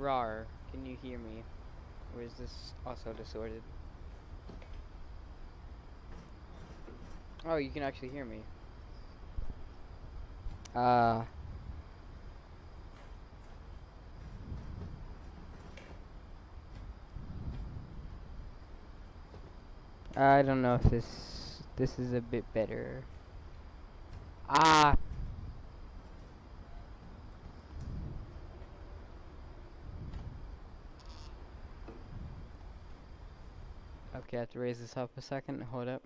Rar, can you hear me? Or is this also distorted? Oh, you can actually hear me. I don't know if this is a bit better. Ah. Okay, I have to raise this up a second. Hold up.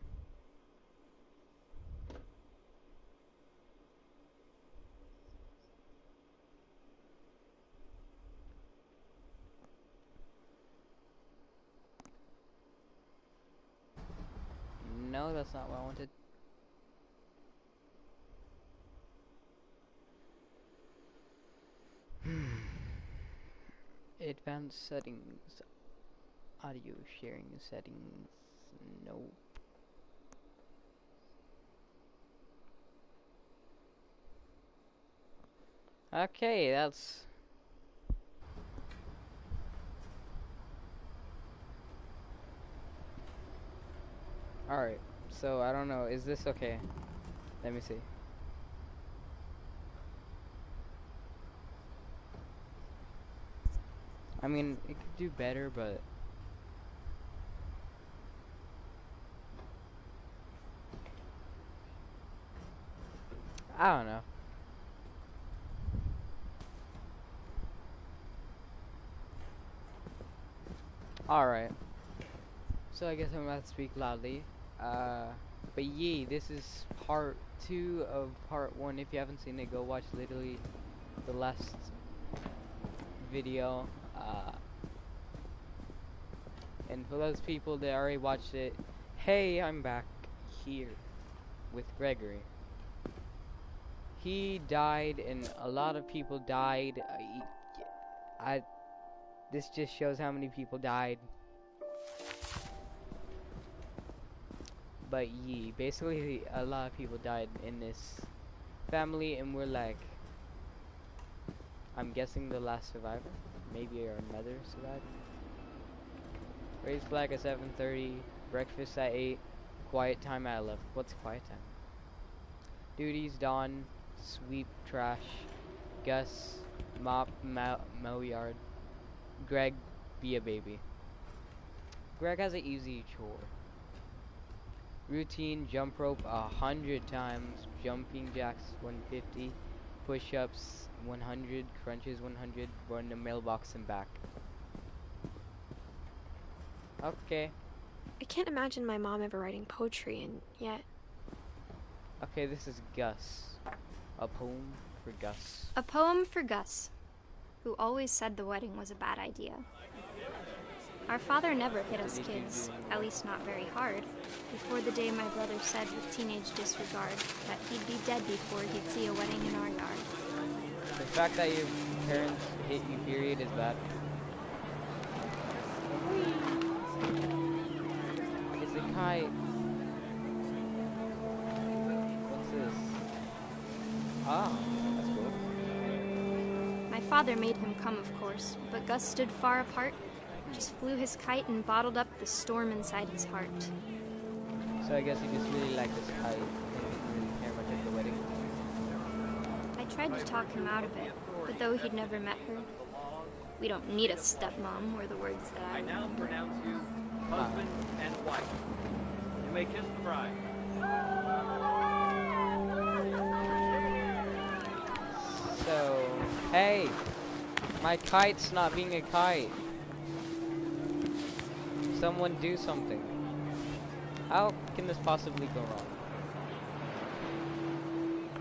No, that's not what I wanted. Advanced settings. Audio sharing settings. Nope. Okay, that's... Alright, so I don't know. Is this okay? Let me see. I mean, it could do better, but... I don't know. Alright. So I guess I'm about to speak loudly. But yeah, this is part 2 of part 1. If you haven't seen it, go watch literally the last video. And for those people that already watched it, hey, I'm back here with Gregory. He died, and a lot of people died. This just shows how many people died. But yeah, basically a lot of people died in this family, and we're like, I'm guessing the last survivor, maybe our mother survived. Raise flag at 7:30, breakfast at 8, quiet time at 11. What's quiet time? Duties: Dawn, sweep trash, Gus, mop, mow yard, Greg, be a baby. Greg has an easy chore. Routine: jump rope 100 times, jumping jacks 150, push-ups 100, crunches 100, run the mailbox and back. Okay. I can't imagine my mom ever writing poetry, and yet... Okay, this is Gus. A poem for Gus. A poem for Gus, who always said the wedding was a bad idea. Our father never hit us kids, at least not very hard, before the day my brother said with teenage disregard that he'd be dead before he'd see a wedding in our yard. The fact that your parents hit you, period, is bad. It's a kite. What's this? Ah, that's cool. My father made him come, of course, but Gus stood far apart, just flew his kite and bottled up the storm inside his heart. So I guess he just really liked this kite and didn't really care much at the wedding. I tried to talk him out of it, but though he'd never met her, we don't need a stepmom were the words that I now pronounce you husband and wife. You may kiss the bride. So, hey, my kite's not being a kite. Someone do something. How can this possibly go wrong?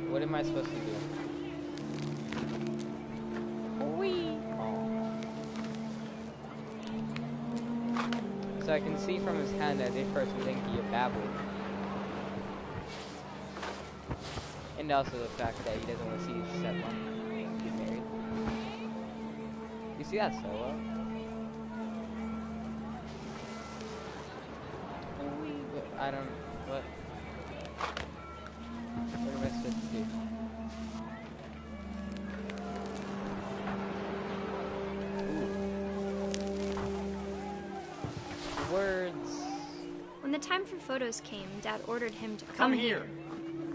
What am I supposed to do? Whee! Oh. So I can see from his hand that this person think he a babble. And also the fact that he doesn't want to see his stepmom get married. You see that so well? I don't... What? What am I supposed to do? Ooh. time for photos came, Dad ordered him to come here.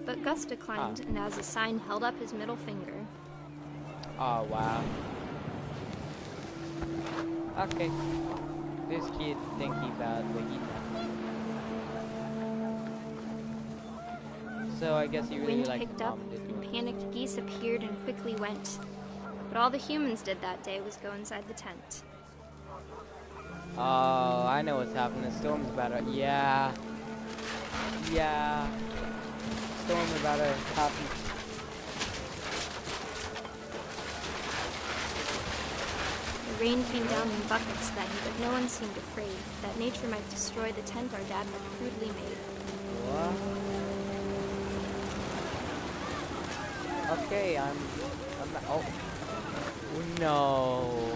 But Gus declined, and as a sign held up his middle finger. Oh, wow. Okay. This kid think he bad, but he not. So I guess he really Wind liked picked his up, mom, didn't and he? panicked geese appeared and quickly went. But all the humans did that day was go inside the tent. Oh, I know what's happening. The storm's about to... Yeah. Yeah. Storm about to happen. The rain came down in buckets then, but no one seemed afraid that nature might destroy the tent our dad had crudely made. What? Okay, I'm not... Oh. No.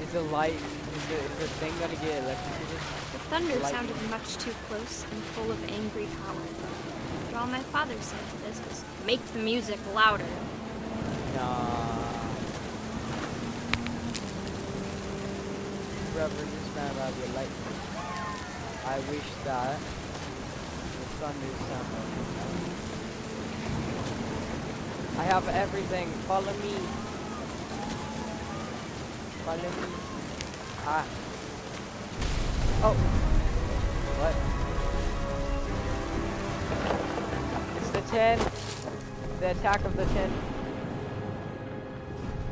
Is the light... Is the thing gonna get electrocuted? The thunder sounded much too close and full of angry power. But all my father said to this was, "Make the music louder." Nah. Brother, this man about to be lightning. I wish that the thunder sounded. I have everything. Follow me. Follow me. Ah. Oh. What? It's the 10. The attack of the 10.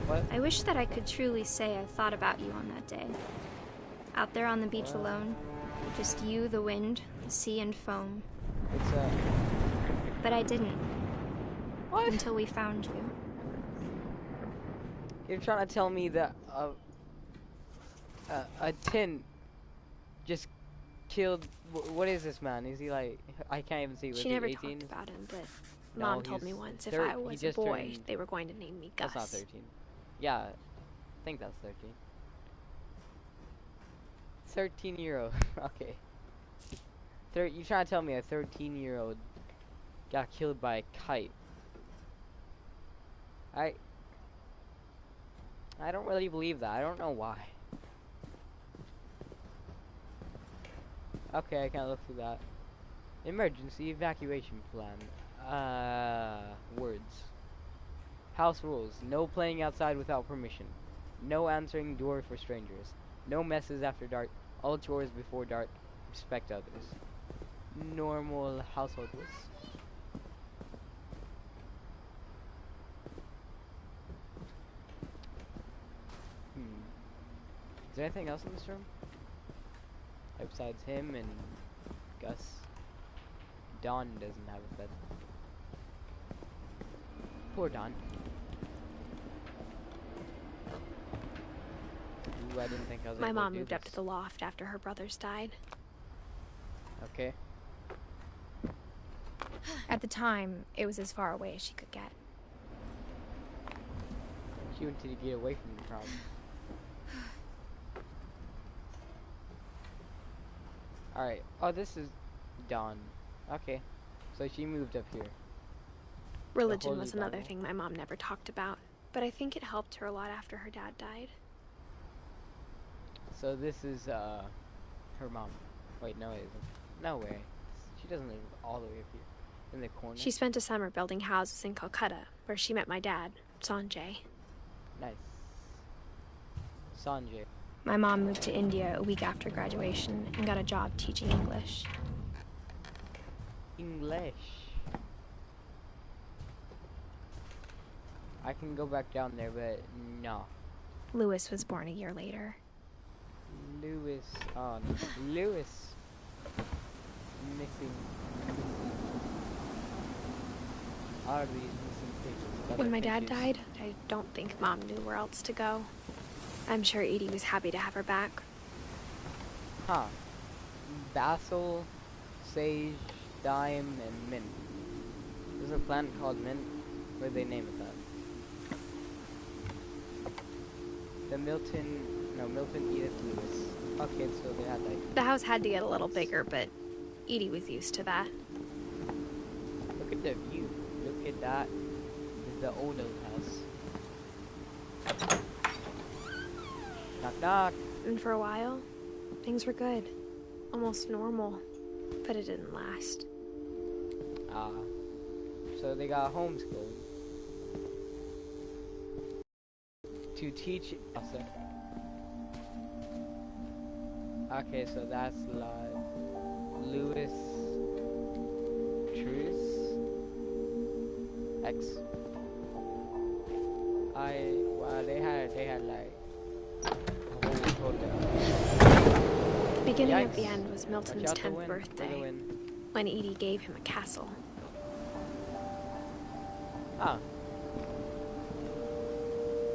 What? I wish that I could truly say I thought about you on that day. Out there on the beach alone. Just you, the wind, the sea, and foam. It's But I didn't. What? Until we found you. You're trying to tell me that a 10 just killed... What is this man? Is he like... I can't even see. Was She he never 18? talked about him, but No, Mom told he's me once if thir- I he was a just boy, turned- they were going to name me Gus. That's not 13. Yeah, I think that's 13. 13-year-old. Okay. You trying to tell me a 13-year-old got killed by a kite? I don't really believe that. I don't know why. Okay, I can't look through that. Emergency evacuation plan. Words. House rules. No playing outside without permission. No answering door for strangers. No messes after dark. All chores before dark. Respect others. Normal household rules. Is there anything else in this room? Besides him and Gus. Dawn doesn't have a bed. Poor Dawn. Ooh, I didn't think I was My able mom to do moved up this. to the loft after her brothers died. Okay. At the time, it was as far away as she could get. She wanted to get away from the problem. Alright. Oh, this is Dawn. Okay. So she moved up here. Religion Holy was another Bible. thing my mom never talked about, but I think it helped her a lot after her dad died. So this is her mom. Wait, no it isn't. No way. She doesn't live all the way up here. In the corner. She spent a summer building houses in Calcutta, where she met my dad, Sanjay. Nice. Sanjay. My mom moved to India a week after graduation and got a job teaching English. English. I can go back down there, but no. Lewis was born a year later. Lewis. Oh no. Lewis. Missing. All of these missing pictures. When my Other dad pictures. died, I don't think Mom knew where else to go. I'm sure Edie was happy to have her back. Huh. Basil, sage, thyme, and mint. There's a plant called mint. Where'd they name it that? The Milton, Edith, Lewis. Okay, so they had like... The house had to get a little bigger, but Edie was used to that. Look at the view. Look at that. The old house. Knock knock. And for a while, things were good. almost normal, but it didn't last. Ah. So they got homeschooled. To teach us. Okay, so that's Louis Truce X. Wow, they had like a whole hotel. Beginning Yikes. of the end was Milton's Watch out the 10th wind, birthday, for the wind. when Edie gave him a castle. Ah.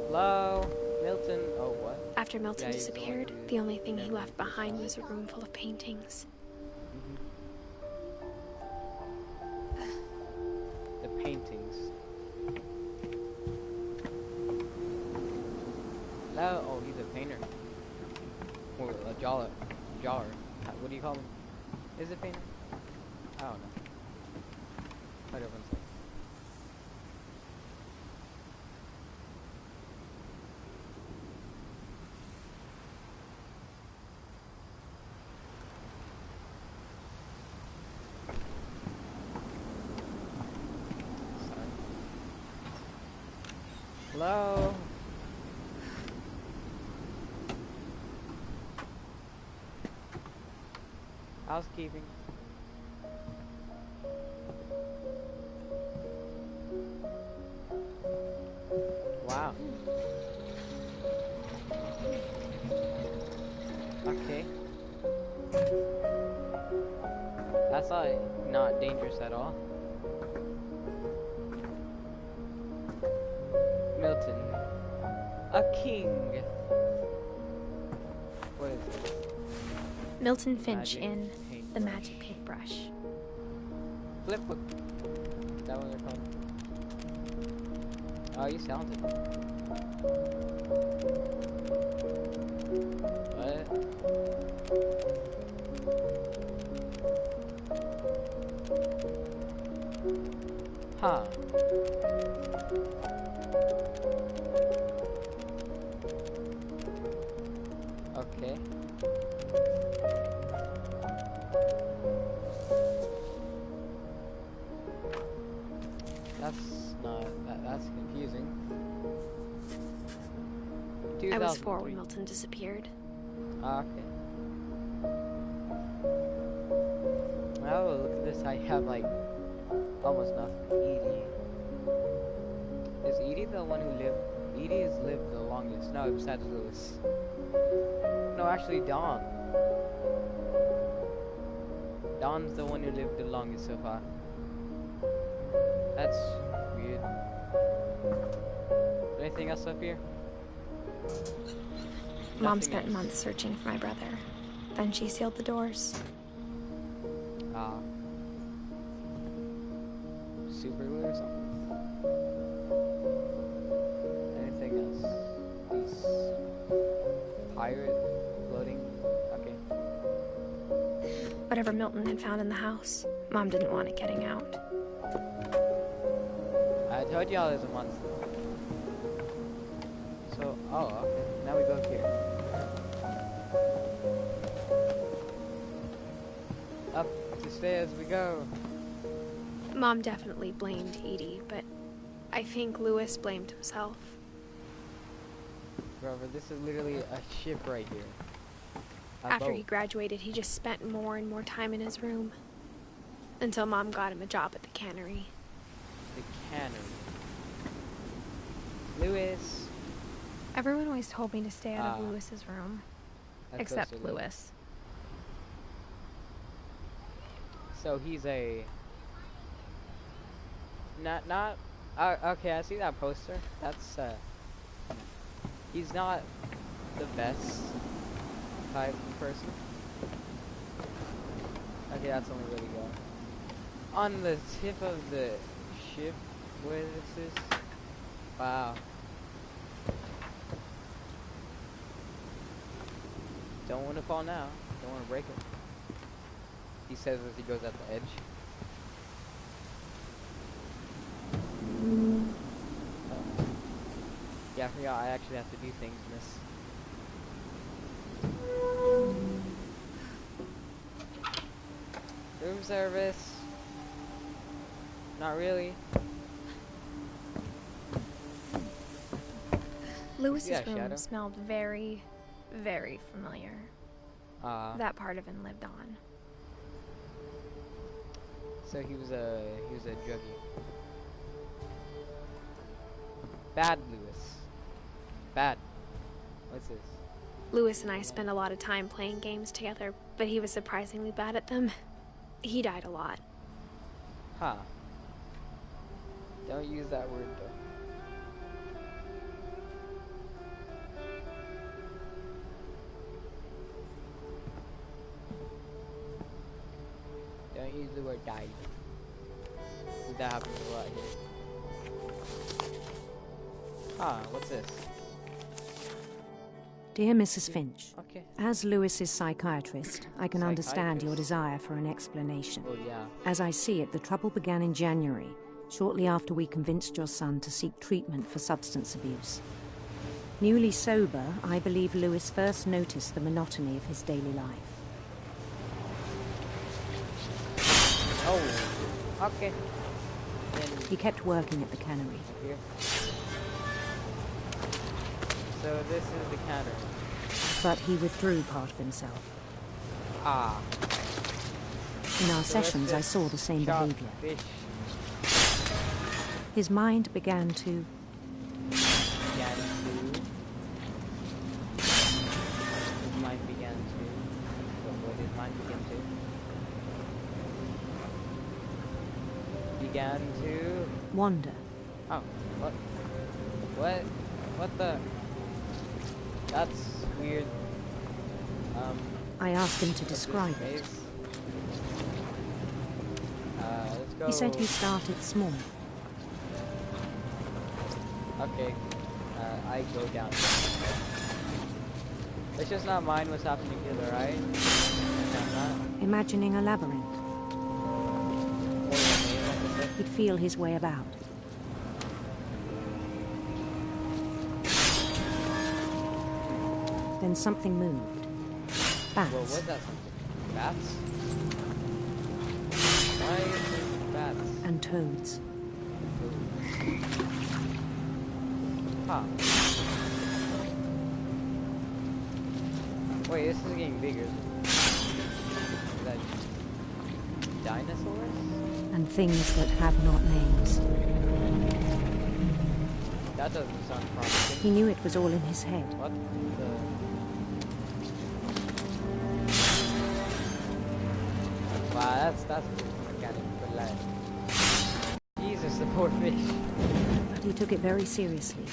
Hello, Milton. Oh, what? After Milton Yeah, he's the one disappeared, who the only thing he never left behind saw was a room full of paintings. The paintings. Hello? Oh, he's a painter. Or a jar. What do you call him? Is it painter? I don't know. Whatever. Hello? Housekeeping. Wow. Okay. That's not dangerous at all. Milton. A king. What is this? Milton Finch Magic in The paintbrush. Magic Paintbrush. Flipbook. Is that what they're called? Oh, you sounded. What? Huh. Okay. That's confusing. I was 4 2003. when Milton disappeared. Ah, okay. Oh, look at this. I have like almost nothing. Edie. Is Edie the one who lived? Edie has lived the longest. No, besides Louis. No, actually, Dawn. Dawn's the one who lived the longest so far. That's weird. Anything else up here? Mom Nothing spent else. months searching for my brother. Then she sealed the doors. Ah. Super glue or something? Anything else? These pirate floating. Okay. Whatever Milton had found in the house, Mom didn't want it getting out. I told y'all there's a monster. So, oh, okay. Now we go up here. Up the stairs we go. Mom definitely blamed Edie, but I think Louis blamed himself. Brother, this is literally a ship right here. A After boat. he graduated, he just spent more and more time in his room. Until Mom got him a job at the cannery. The cannery. Louis. Everyone always told me to stay out of Ah. Louis's room. That's Except supposed to be- Louis. So he's a not okay, I see that poster. That's he's not the best type of person. Okay, that's only really good. On the tip of the ship where this is. Wow. Don't want to fall now. Don't want to break it. He says as he goes at the edge. Yeah, I forgot I actually have to do things in this. Room service. Not really. Lewis's Yeah, room Shadow. smelled very, very familiar. That part of him lived on. So he was a druggie. Bad Lewis. Bad. What's this? Lewis and I spent a lot of time playing games together, but he was surprisingly bad at them. He died a lot. Huh. Don't use that word though. Don't use the word died. That happens a lot here. What's this? Dear Mrs. Finch, Okay. as Lewis's psychiatrist, I can understand your desire for an explanation. Oh yeah. As I see it, the trouble began in January, shortly after we convinced your son to seek treatment for substance abuse. Newly sober, I believe Lewis first noticed the monotony of his daily life. Oh. Okay. Then He kept working at the cannery. here. So this is the counter. But he withdrew part of himself. Ah. In our So sessions, I let's saw the same chop behavior. Fish. His mind began to... Began to. His mind began to. What his mind began to. Began to. wander. Oh. What? What? What the? That's weird. I asked him to What's his describe it. face? Let's go. He said he started small. Okay. I go down. Let's just not mind what's happening here, right? Imagining a labyrinth. Or the He'd feel his way about. Then something moved. Bats. Well, what's that something? Bats? Why is there bats? And toads. Huh. Wait, this is getting bigger. Is that dinosaurs? And things that have not names. That doesn't sound promising. He knew it was all in his head. What the? Wow, that's organic, but like, Jesus, the poor fish. But he took it very seriously.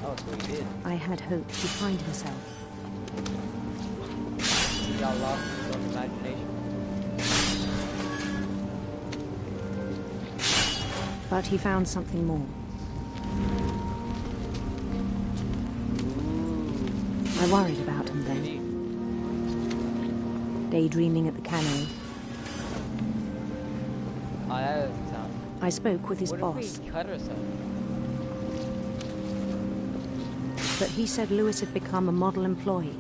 Oh, so he did. I had hoped he'd find himself. He got lost in his own imagination. But he found something more. I worried about him then. Daydreaming at the cannery. Oh, that doesn't sound. I spoke with his What boss, if we cut ourselves? but he said Lewis had become a model employee.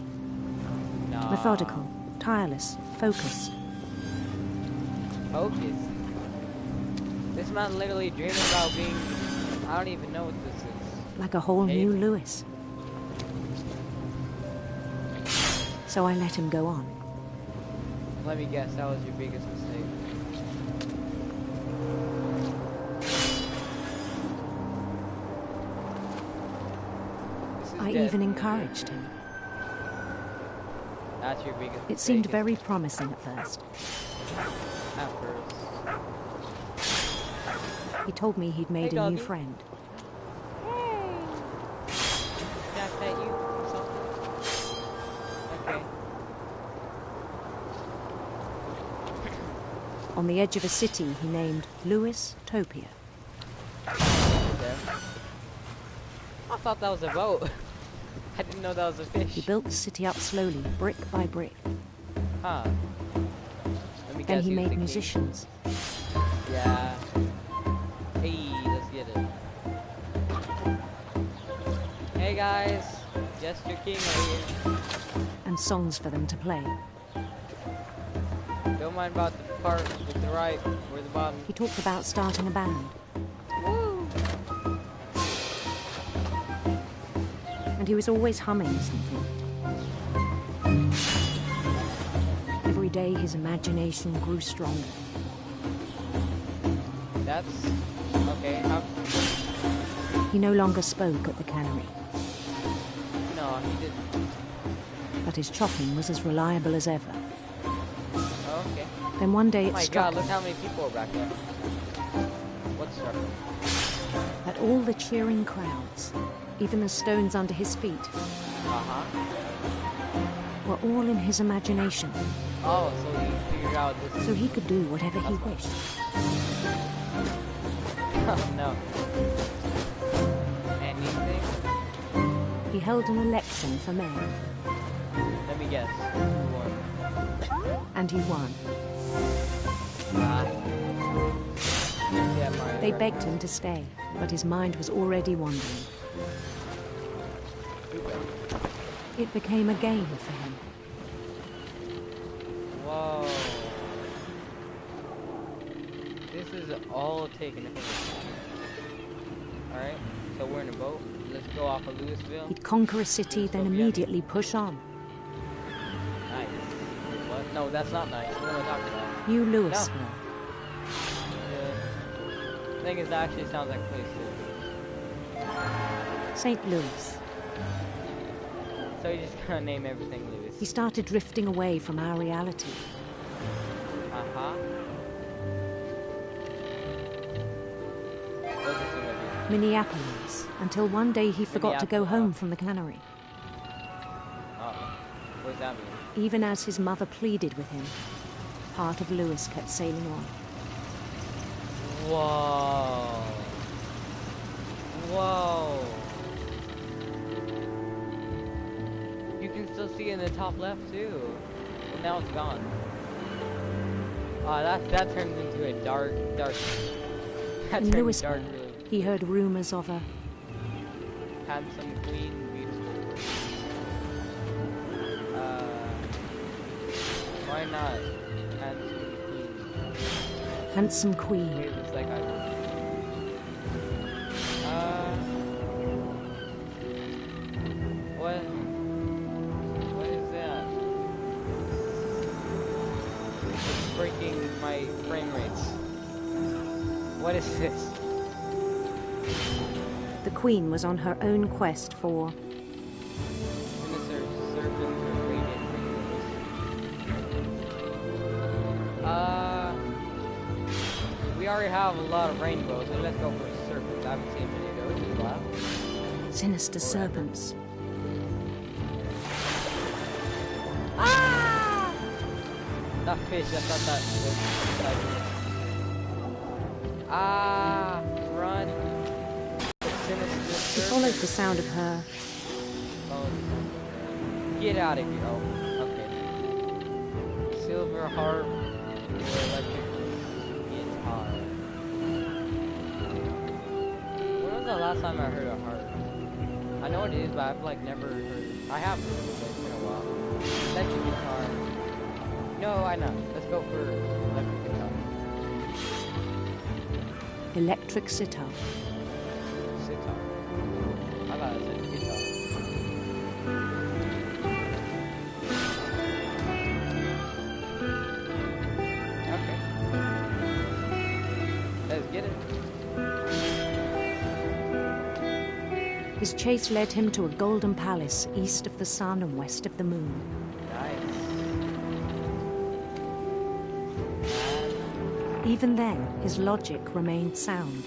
Nah. Methodical, tireless, focused. Focus. This man literally dreaming about being. I don't even know what this is. Like a whole new Hey. Lewis. So I let him go on. Let me guess, that was your biggest mistake. This is I death. even encouraged him. That's your biggest It seemed mistake, very promising at first. at first. He told me he'd made Hey, a new doggy. friend. Hey! Can I pet you or something? Okay. On the edge of a city he named Lewis Topia. There. I thought that was a boat. I didn't know that was a He fish. built the city up slowly, brick by brick. Huh. Let me Then guess, he was the made king. musicians. Yeah. Hey, let's get it. Hey guys, Jester King right here. And songs for them to play. Don't mind about the left part, look to the right, or the bottom. He talked about starting a band. Woo! And he was always humming something. Every day his imagination grew stronger. That's... okay, He no longer spoke at the cannery, no, he didn't. but his chopping was as reliable as ever. Oh, okay. Then one day Oh it my struck god, look him how many people are back there. What struck him? that all the cheering crowds, even the stones under his feet, Uh-huh. were all in his imagination, Oh, so he figured out this so he could do whatever he wished. Oh, no. Anything? He held an election for mayor, Let me guess. Who won? and he won. Yeah, Mario They Kart. begged him to stay, but his mind was already wandering. It became a game for him. Whoa. This is all taken over. Alright, so we're in a boat. Let's go off of Louisville. He'd conquer a city, then immediately push on. Nice. What? No, that's not nice. What am I talking about? New Louisville. The thing is, that actually sounds like a place too. St. Louis. So you just gonna name everything Louis. He started drifting away from our reality. Uh-huh. What's this gonna be? Minneapolis, until one day he forgot to go home from the cannery. Uh-oh. What does that mean? Even as his mother pleaded with him, part of Louis kept sailing on. Whoa. Whoa. You can still see in the top left too. Well, now it's gone. That turns into a dark. That In turns Louisville, dark really. he heard rumors of a Handsome queen, beautiful. Why not? Handsome queen. handsome queen. Maybe it's like what? What is that? It's breaking my frame rates. What is this? The queen was on her own quest for Sinister serpents or radiant rainbows. We already have a lot of rainbows, so let's go for serpents. I haven't seen many of those in a while. sinister serpents. Ah! That fish, I thought that was Ah! Run! Sinister He serpent. followed the sound of her Oh, get out of here. Oh, okay. Silver harp or electric guitar. When was the last time I heard a harp? I know what it is, but I've like never heard it. I have heard it, but it's been a while. Electric guitar. No, I know. Let's go for electric guitar. electric sitar. Sitar. I thought it said guitar. Okay. Let's get it. His chase led him to a golden palace east of the sun and west of the moon. Nice. Even then, his logic remained sound.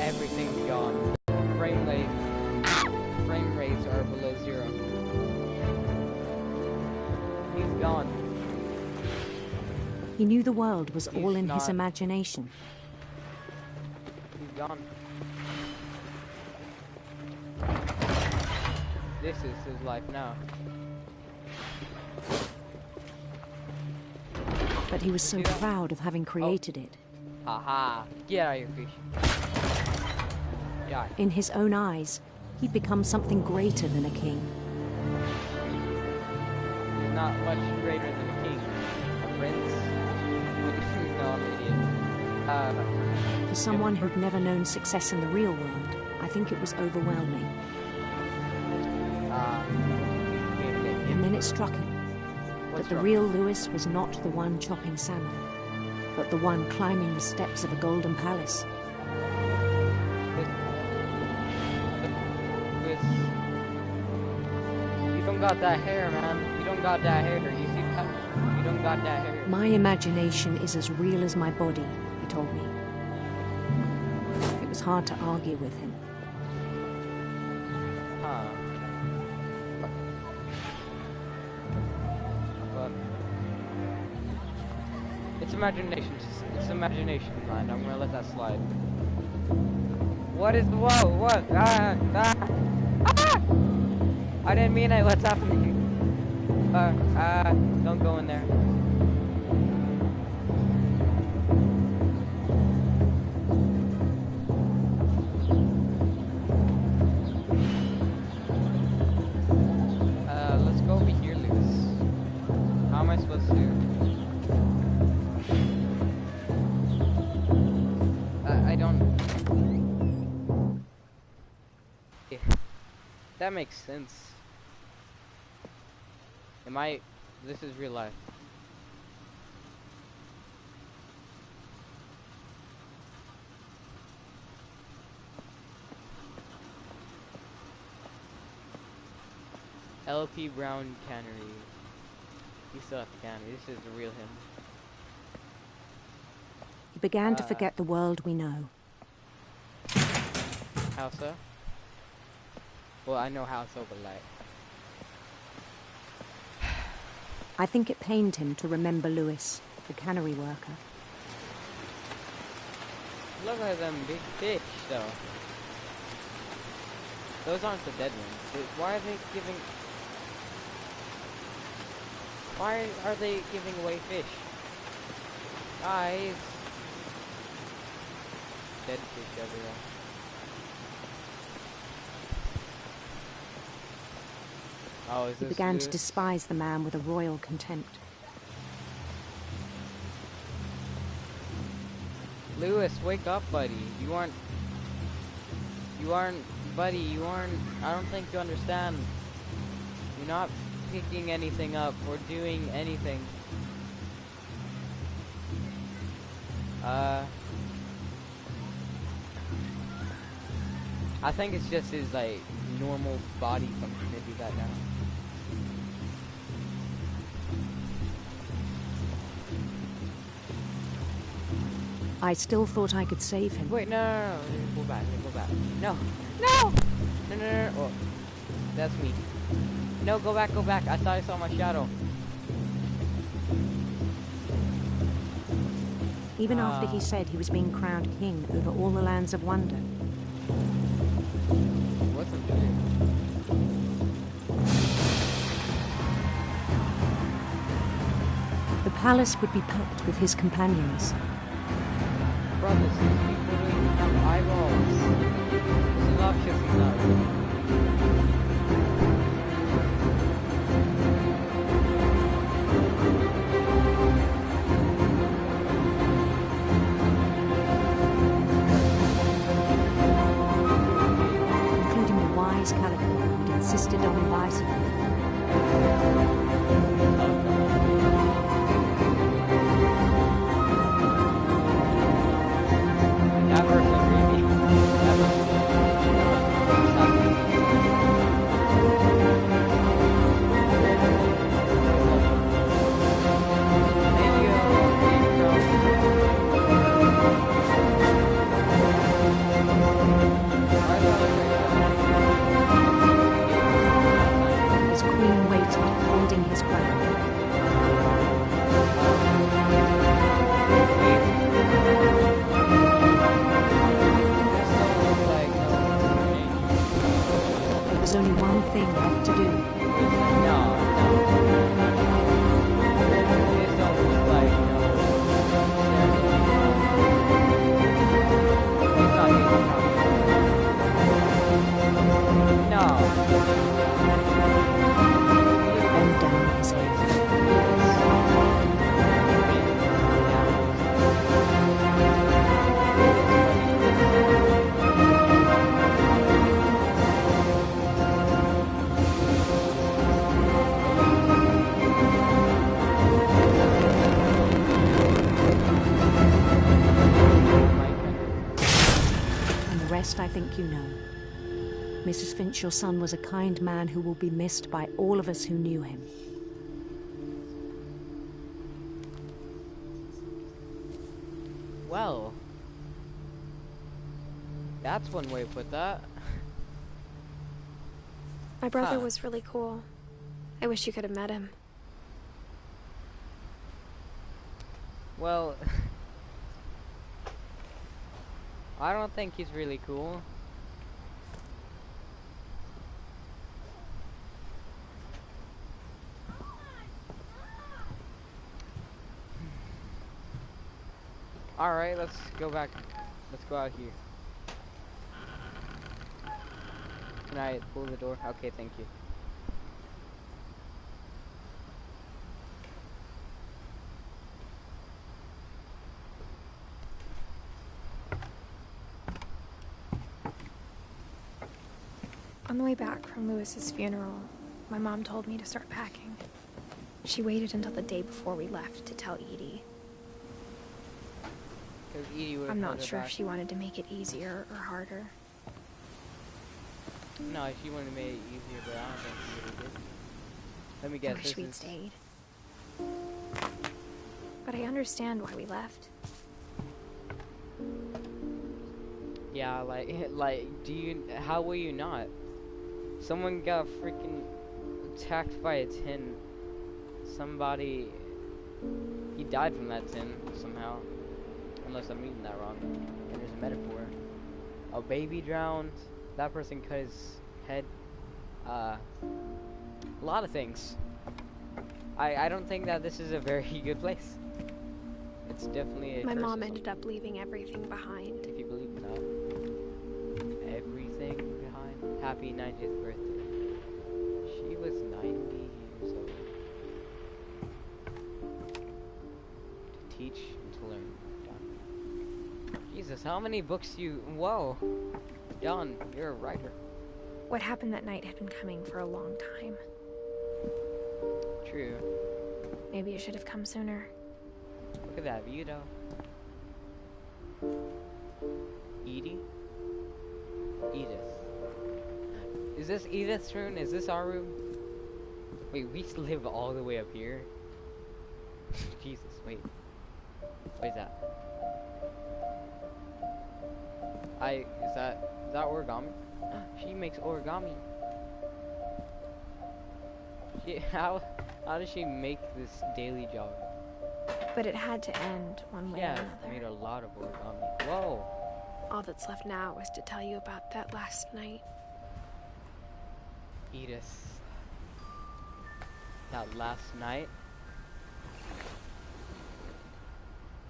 Everything's gone. Frame rates are below 0. He's gone. He knew the world was all He's in his not. imagination. He's gone. This is his life now. But he was so See that? proud of having created it. Haha. Get out of here, fish. Die. In his own eyes, he'd become something greater than a king. He's not much greater than a king. A prince. He's know I'm an idiot. For someone who'd never known success in the real world, I think it was overwhelming. And then it struck him that the real Lewis was not the one chopping salmon, but the one climbing the steps of a golden palace. You don't got that hair, man. You don't got that hair. You see that? You don't got that hair. My imagination is as real as my body, he told me. It was hard to argue with him. Huh. But it's imagination. It's imagination, man. I'm gonna let that slide. What is the whoa? What? Ah! I didn't mean it. What's happening? Don't go in there. Let's go over here, Lewis. How am I supposed to? I don't. Yeah. That makes sense. Am I? This is real life. LP Brown Cannery. He's still at the cannery. This is the real him. He began to forget the world we know. How so? Well, I know how so, but like. I think it pained him to remember Lewis, the cannery worker. Look at them big fish, though. Those aren't the dead ones. Why are they giving... Why are they giving away fish? Guys! Dead fish everywhere. Oh, is He this began Lewis? to despise the man with a royal contempt. Lewis, wake up, buddy. You aren't, buddy, I don't think you understand. You're not picking anything up or doing anything. I think it's just his, like, normal body function to do that now. I still thought I could save him. Wait, no. Go back. No. Oh, that's me. No, go back. I thought I saw my shadow. Even after he said he was being crowned king over all the lands of wonder. Wasn't true. The palace would be packed with his companions. Brothers, these people don't even have eyeballs. This is not kissing that. Including the wise Calico who'd insisted on inviting him. That person really. That person. His queen waited, holding his crown. There was only one thing left to do. No. These don't look like, He's not getting Bend down his head. rest I think you know. Mrs. Finch, your son was a kind man who will be missed by all of us who knew him. Well, that's one way to put that. My brother Huh. was really cool. I wish you could have met him. Well, I don't think he's really cool. Alright, let's go back. Let's go out here. Can I pull the door? Okay, thank you. On the way back from Lewis's funeral, my mom told me to start packing. She waited until the day before we left to tell Edie. 'Cause Edie would've I'm held not her sure if back. she wanted to make it easier or harder. No, she wouldn't have made it easier, but I don't think she really did. Let me I guess. wish This we'd is stayed. But I understand why we left. yeah, like, how will you not? Someone got freaking attacked by a tin. Somebody, he died from that tin somehow. Unless I'm reading that wrong. And there's a metaphor. A baby drowned. That person cut his head. A lot of things. I don't think that this is a very good place. It's definitely a My curse mom or ended up leaving everything behind. something, if you believe in that. Everything behind. Happy 90th birthday. She was 90 years old. To teach and to learn. Done. Jesus, how many books you... Whoa. John, you're a writer. What happened that night had been coming for a long time. True. Maybe it should have come sooner. Look at that view, though. Edie? Edith. Is this Edith's room? Is this our room? Wait, we live all the way up here? Jesus, wait. What is that? Is that origami? She makes origami. How does she make this daily job? But it had to end one way or Yeah, another. made a lot of origami. Whoa. All that's left now is to tell you about that last night. Edith. That last night.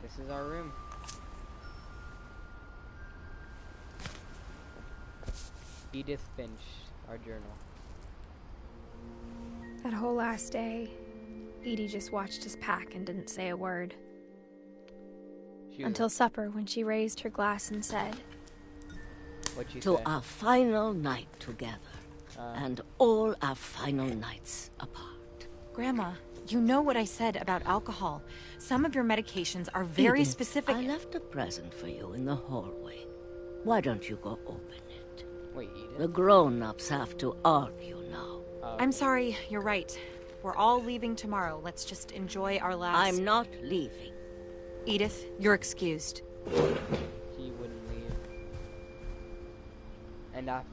This is our room. Edith Finch, our journal. That whole last day, Edie just watched us pack and didn't say a word. She was- Until supper, when she raised her glass and said, What'd you To say? our final night together, and all our final nights apart. Grandma, you know what I said about alcohol. Some of your medications are very Edith, specific. I left a present for you in the hallway. Why don't you go open it? Wait, Edith? The grown-ups have to argue now. I'm sorry, you're right. We're all leaving tomorrow. Let's just enjoy our last... I'm not leaving. Edith, you're excused. He wouldn't leave. And after...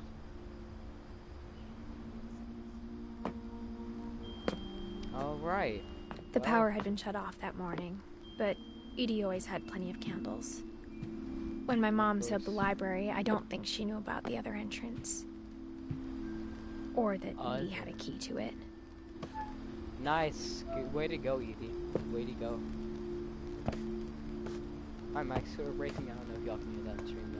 Alright. the Wow. power had been shut off that morning, but Edie always had plenty of candles. When my mom sealed the library, I don't think she knew about the other entrance. Or that Edie had a key to it. Nice. Good way to go, Edie. Way to go. Alright, Max, so we're breaking. I don't know if y'all can hear that in the stream,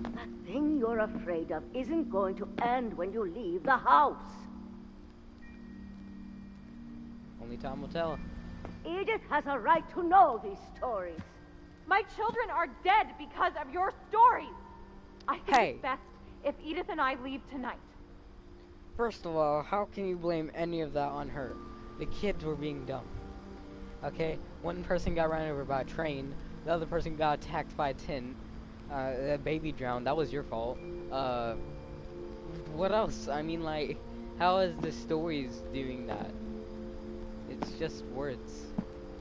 though. That thing you're afraid of isn't going to end when you leave the house. Only time will tell. Edith has a right to know these stories. My children are dead because of your stories. I think Hey. it's best if Edith and I leave tonight. First of all, how can you blame any of that on her? The kids were being dumb. Okay? One person got ran over by a train. The other person got attacked by a tin. That baby drowned. That was your fault. What else? I mean, like, how is the stories doing that? It's just words.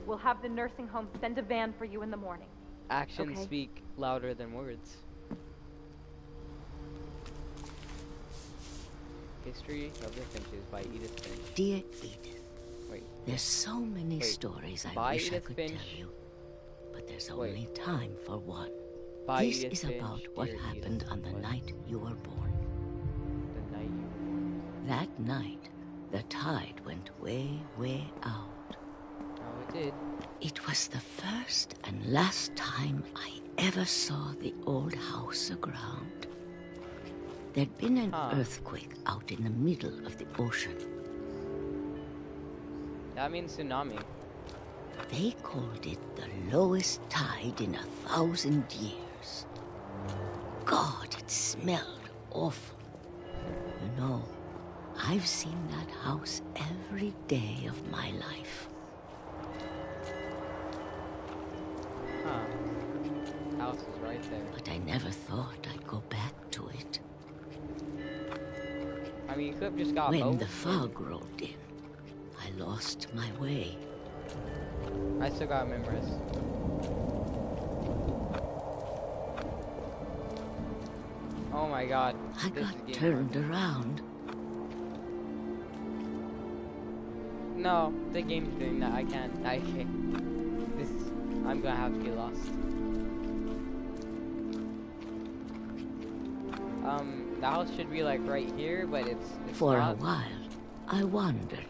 We'll have the nursing home send a van for you in the morning. Actions Okay. speak louder than words. History of the Finches by Edith Finch. Dear Edith, Wait. there's so many stories I wish I could tell you, but there's only time for one. By This Edith is Finch, about what dear happened Edith. on the What? night you were born. The night you were born. That night, the tide went way, way out. Oh, it did. It was the first and last time I ever saw the old house aground. There'd been an earthquake out in the middle of the ocean. That means tsunami. They called it the lowest tide in 1,000 years. God, it smelled awful. You know, I've seen that house every day of my life. Huh. House is right there. But I never thought I'd go back to it. I mean, you could have just got When both. the fog rolled in, I lost my way. I still got memories. Oh my god. I this got is getting turned around. No, the game's doing that. I can't. I'm gonna have to get lost. The house should be like right here, but it's For not. a while, I wandered.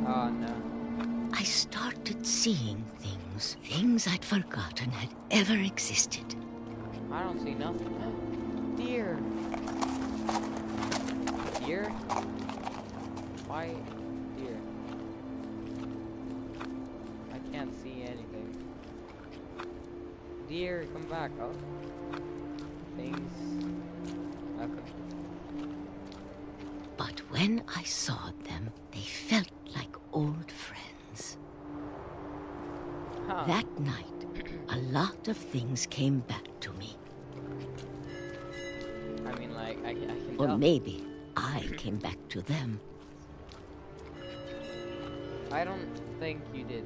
Oh no. I started seeing things I'd forgotten had ever existed. I don't see nothing. Deer. Deer? Why deer? I can't see anything. Deer, come back. Oh. Things. Okay. But when I saw them, they felt like old friends. Huh. That night, a lot of things came back to me. I mean, like, I can Or tell. maybe I came back to them. I don't think you did.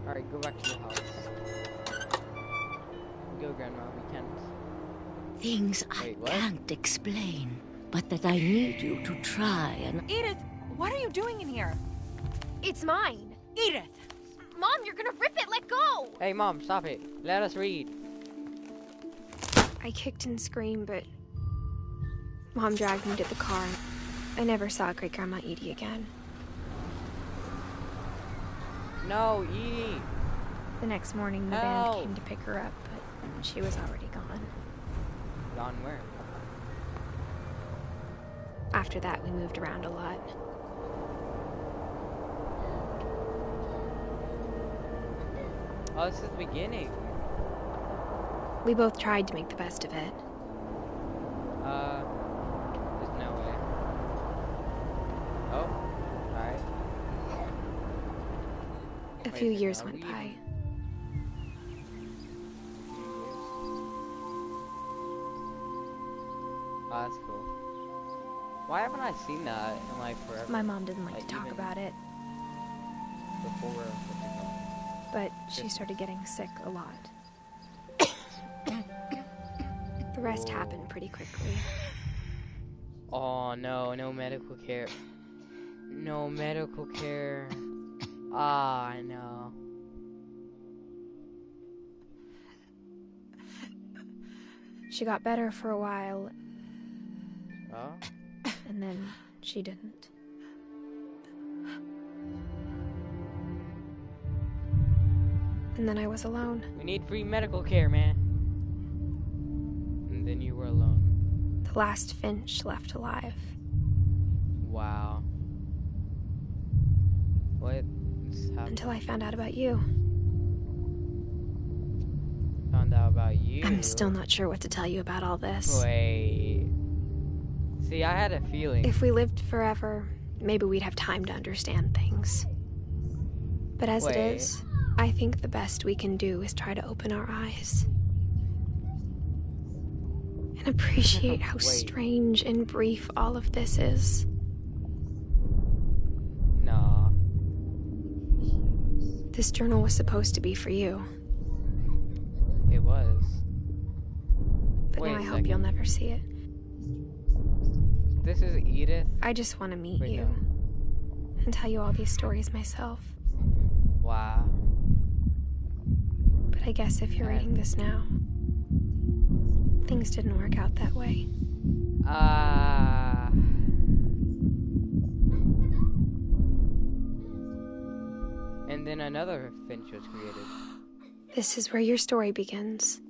Alright, go back to your house. Go, Grandma, we can't. Things Wait, I what? can't explain, but that I need you to try and... Edith, what are you doing in here? It's mine. Edith! Mom, you're gonna rip it. Let go. Hey, Mom, stop it. Let us read. I kicked and screamed, but Mom dragged me to the car. I never saw Great Grandma Edie again. No, Edie. The next morning, the Help. band came to pick her up, but she was already gone. Gone where? After that, we moved around a lot. Oh, this is the beginning. We both tried to make the best of it. There's no way. Oh, alright. A Wait few a second, years are went we by. Oh, that's cool. Why haven't I seen that in like forever? My mom didn't like to talk even about it, Before, what's it called? but she started getting sick a lot. The rest happened pretty quickly. Oh no, no medical care. No medical care. Ah, no. She got better for a while, Oh? and then she didn't. And then I was alone. We need free medical care, man. And then you were alone. The last Finch left alive. Wow. What's happened? Until I found out about you. Found out about you. I'm still not sure what to tell you about all this. Wait. See, I had a feeling. If we lived forever, maybe we'd have time to understand things. But as it Wait. is, I think the best we can do is try to open our eyes. And appreciate how Wait. strange and brief all of this is. Nah. This journal was supposed to be for you. It was. But Wait now a I hope second. you'll never see it. This is Edith? I just want to meet Wait, you. no. And tell you all these stories myself. Wow. But I guess if you're reading this now, things didn't work out that way. And then another Finch was created. This is where your story begins.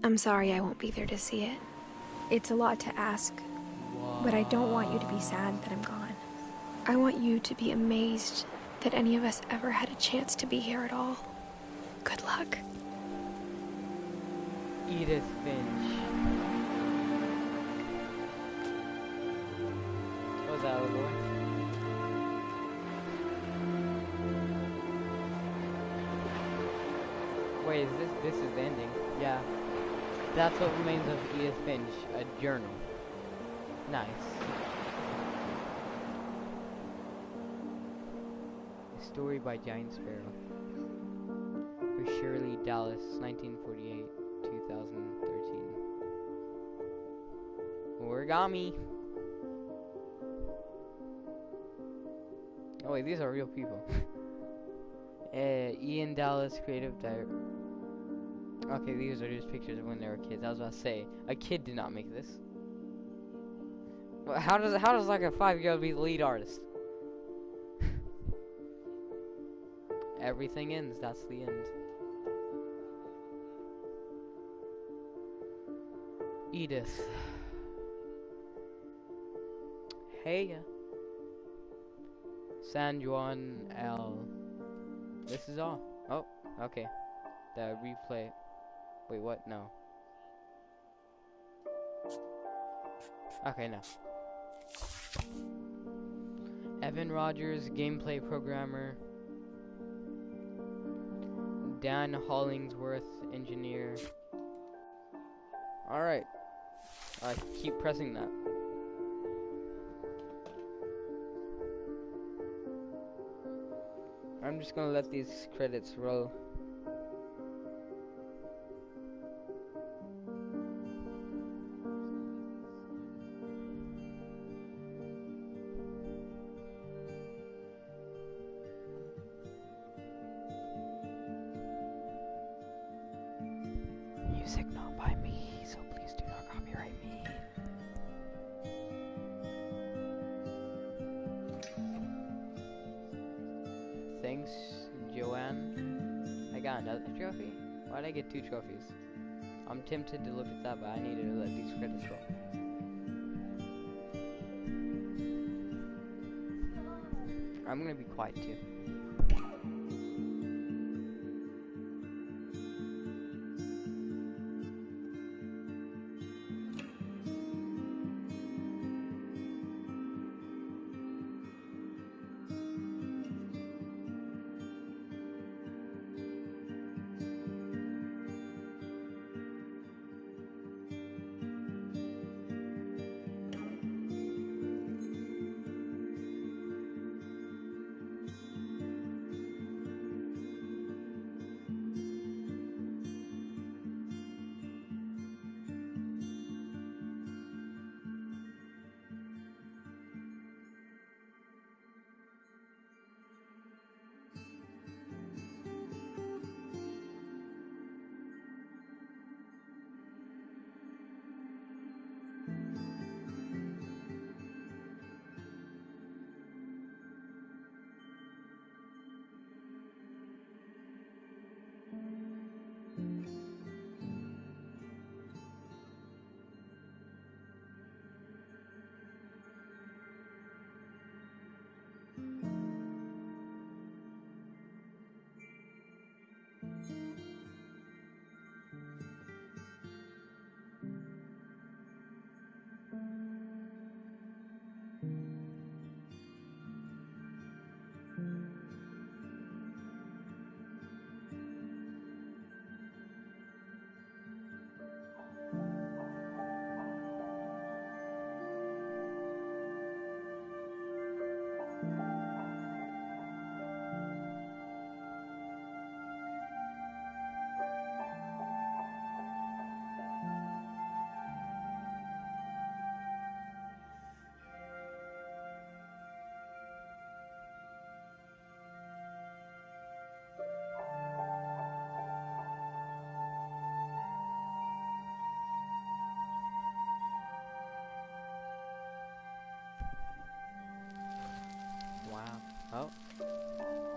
I'm sorry I won't be there to see it. It's a lot to ask, but I don't want you to be sad that I'm gone. I want you to be amazed that any of us ever had a chance to be here at all. Good luck. Edith Finch. What was that, little boy? Wait, this is the ending? Yeah. That's what remains of Edith Finch, a journal. Nice. A story by Giant Sparrow. For Shirley Dallas, 1948, 2013. Origami! Oh wait, these are real people. Ian Dallas, creative director. Okay, these are just pictures of when they were kids. I was about to say, a kid did not make this. Well, how does like a 5-year-old be the lead artist? Everything ends. That's the end. Edith. Hey. San Juan L. This is all. Oh, okay. The replay. Wait, what? No. Okay, no. Evan Rogers, gameplay programmer. Dan Hollingsworth, engineer. Alright. I keep pressing that. I'm just gonna let these credits roll. Music not by me, so please do not copyright me. Thanks, Joanne. I got another trophy? Why'd I get 2 trophies? I'm tempted to look at that, but I needed to let these credits roll. I'm gonna be quiet too.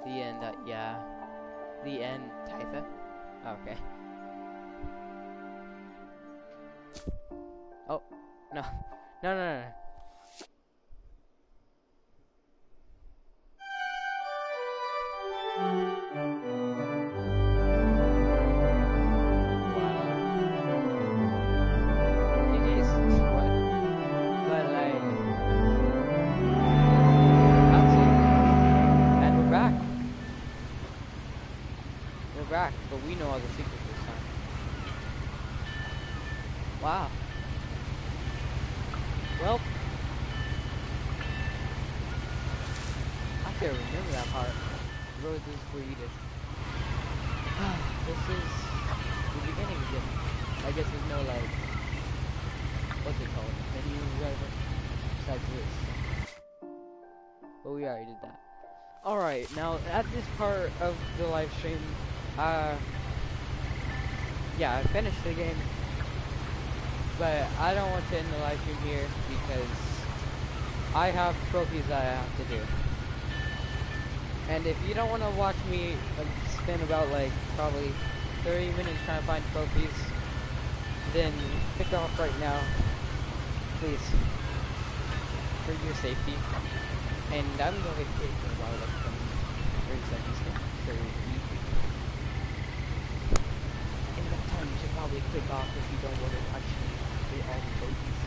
The end, yeah. The end, Tytha. Okay. Oh, no. No, no, no, no. But we know all the secrets this time. Wow. Well, I can't remember that part. Road is for Edith. This is the beginning again. I guess there's no like, what's it called? Menu, whatever. Besides this. But we already did that. Alright, now at this part of the live stream, yeah, I finished the game, but I don't want to end the live stream here because I have trophies that I have to do. And if you don't want to watch me spend about like probably 30 minutes trying to find trophies, then pick off right now, please, for your safety. And I'm going to take about like 30 seconds now, so in that time you should probably click off if you don't want to actually get all the trophies.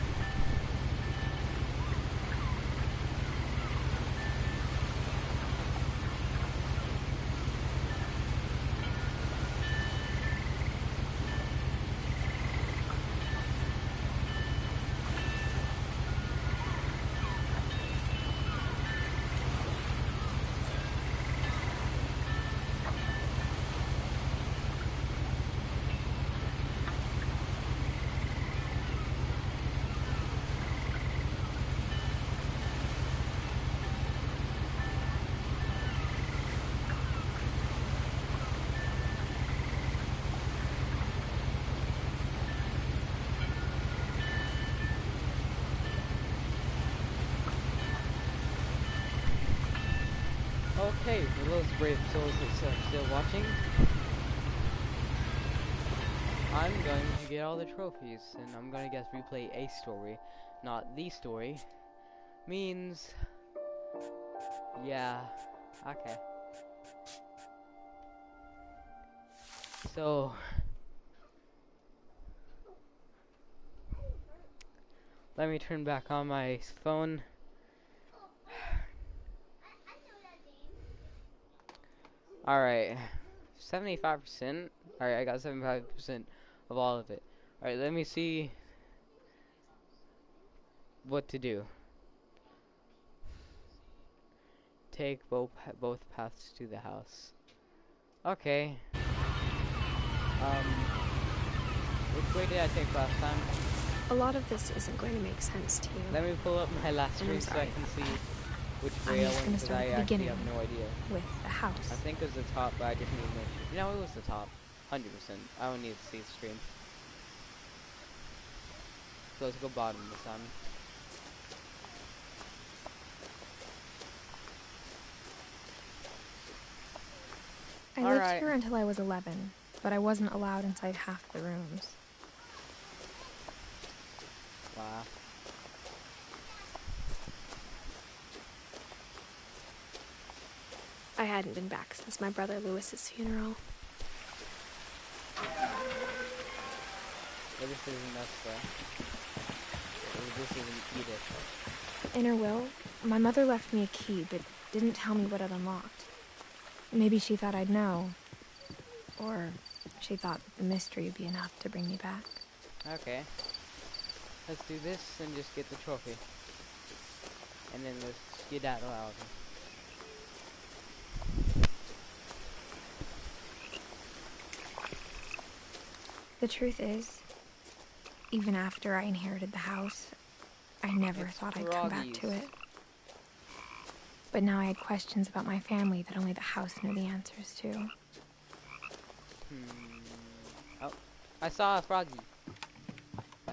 Okay, for those brave souls that are still watching, I'm going to get all the trophies, and I'm going to guess replay a story, not the story. Means, yeah, okay. So, let me turn back on my phone. Alright, 75%. Alright, I got 75% of all of it. Alright, let me see what to do. Take both paths to the house. Okay. Which way did I take last time? A lot of this isn't going to make sense to you. Let me pull up my last stream so I can see which way I went, because I actually have no idea. With the house. I think it was the top, but I just need to make sure. You know, it was the top. 100%. I don't need to see the stream. So let's go bottom this time. I lived here until I was 11, but I wasn't allowed inside half the rooms. Wow. I hadn't been back since my brother Lewis's funeral. Yeah, this isn't us though. This isn't Edith. In her will, my mother left me a key, but didn't tell me what it unlocked. Maybe she thought I'd know. Or she thought that the mystery would be enough to bring me back. Okay. Let's do this and just get the trophy. And then let's get out loud. The truth is, even after I inherited the house, I never thought I'd come back to it. But now I had questions about my family that only the house knew the answers to. Oh, I saw a froggy.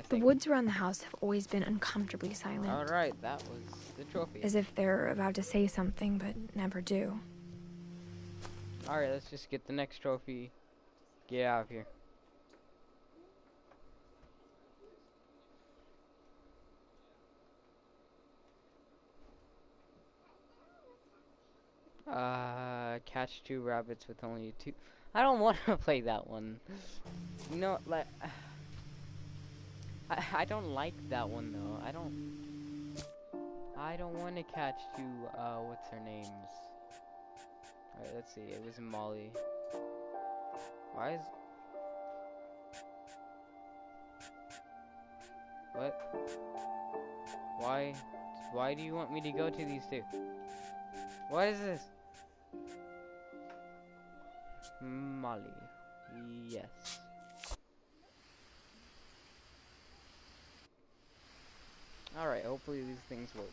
The woods around the house have always been uncomfortably silent. Alright, that was the trophy. As if they're about to say something, but never do. Alright, let's just get the next trophy. Get out of here. Catch 2 rabbits with only 2. I don't want to play that one. You know, like, I don't like that one though. I don't want to catch 2. What's their names? Alright, let's see. It was Molly. Why is? What? Why do you want me to go to these 2? What is this? Molly. Yes. Alright, hopefully these things work.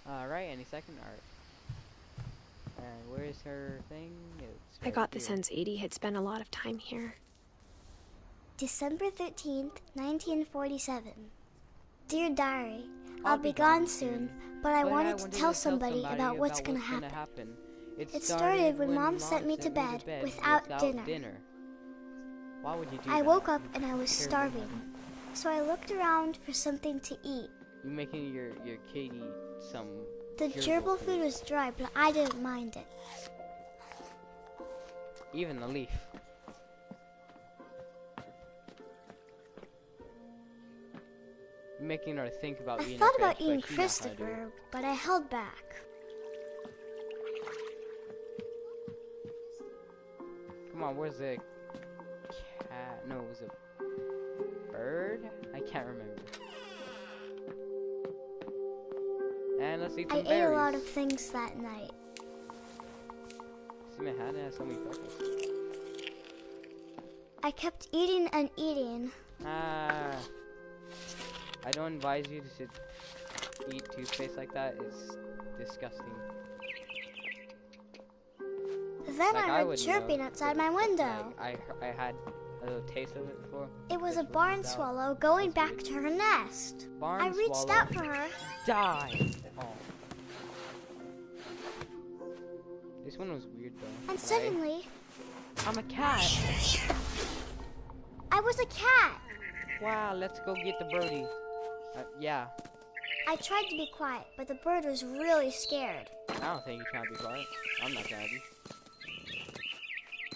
Alright, any second? Alright. And where's her thing? It's I got the sense Edie had spent a lot of time here. December 13th, 1947. Dear Diary, I'll be gone soon, but I wanted to tell somebody about what's gonna happen. It started when Mom sent me to bed without dinner. Why would you do I that? woke up and I was starving, so I looked around for something to eat. You making your kid eat some... The gerbil food was dry, but I didn't mind it. Even the leaf. Making her think about eating. I thought about eating Christopher, but I held back. Come on, where's the cat? No, it was a bird? I can't remember. And let's eat some berries. I ate a lot of things that night. See my hat? It has so many freckles. I kept eating and eating. I don't advise you to eat toothpaste like that. It's disgusting. Then Like, I heard would chirping know, outside but, my window. Like, I had a little taste of it before. It was a Just barn without- swallow going That's back weird. to her nest. Barn I reached swallow. out for her. Die! Oh. This one was weird though. And right? suddenly, I'm a cat! I was a cat. Wow, let's go get the birdie. Yeah. I tried to be quiet, but the bird was really scared. I don't think you're trying to be quiet. I'm not trying to be.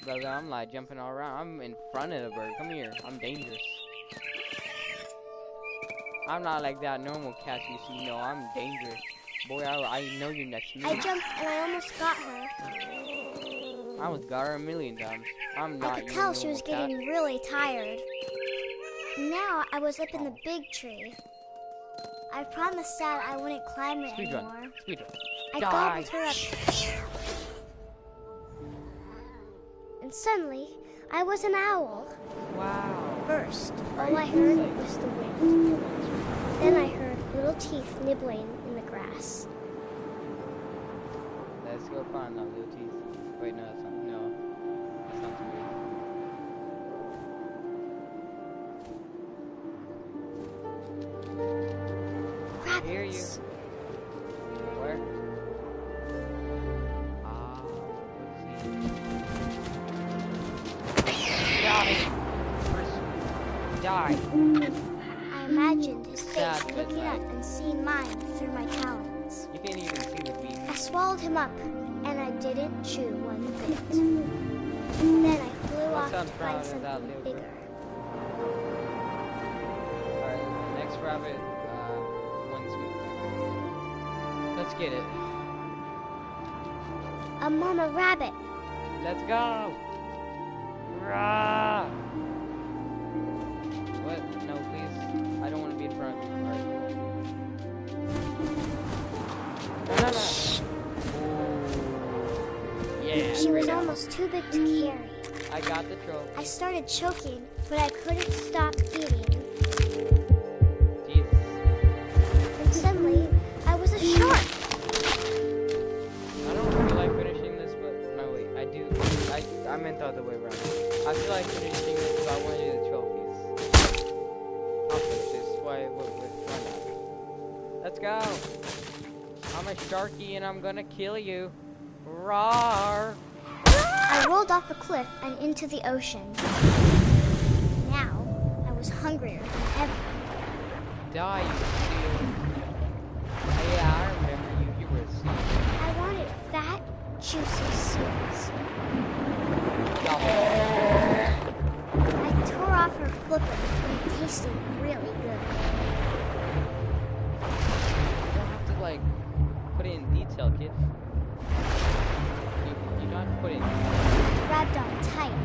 Brother, I'm like jumping all around. I'm in front of the bird. Come here. I'm dangerous. I'm not like that normal cat you see. No, I'm dangerous. Boy, I know you're next to me. I jumped and I almost got her. I almost got her a million times. I'm not I could your tell she was normal cat. getting really tired. Now I was up in the big tree. I promised Dad I wouldn't climb it Speed anymore. run. Speed run. I Die. gobbled her up. And suddenly, I was an owl. Wow. First, all I heard was the wind. Then I heard little teeth nibbling in the grass. Let's go find that little teeth. Wait, no, that's not. No, that's not too good. I hear you. Rabbits. Where? Let's see. Die. Die. I imagined his face Sad looking midnight. up and seeing mine through my talons. You can't even see the beak. I swallowed him up, and I didn't chew one bit. Then I flew off sounds to proud find of that something little bigger. Alright, next rabbit wants me. Let's get it. A mama rabbit. Let's go! Rah! What? No, please. I don't want to be in front of you. Alright. Ooh. Yeah. She was great apple. almost too big to carry. I got the trophy. I started choking, but I couldn't stop eating. Jesus. And suddenly, I was a shark. I don't feel like finishing this, but no, wait. I do. I meant the other way around. I feel like finishing this, but I want to do the trophies. I'm a sharky and I'm gonna kill you. Roar! I rolled off a cliff and into the ocean. Now, I was hungrier than ever. Die, you seal. Yeah, I remember you. You were a seal. I wanted fat, juicy seals. I tore off her flipper and it tasted really good. You don't have to, like, put it in detail, kid. You don't have to put it in detail. Grabbed on tight.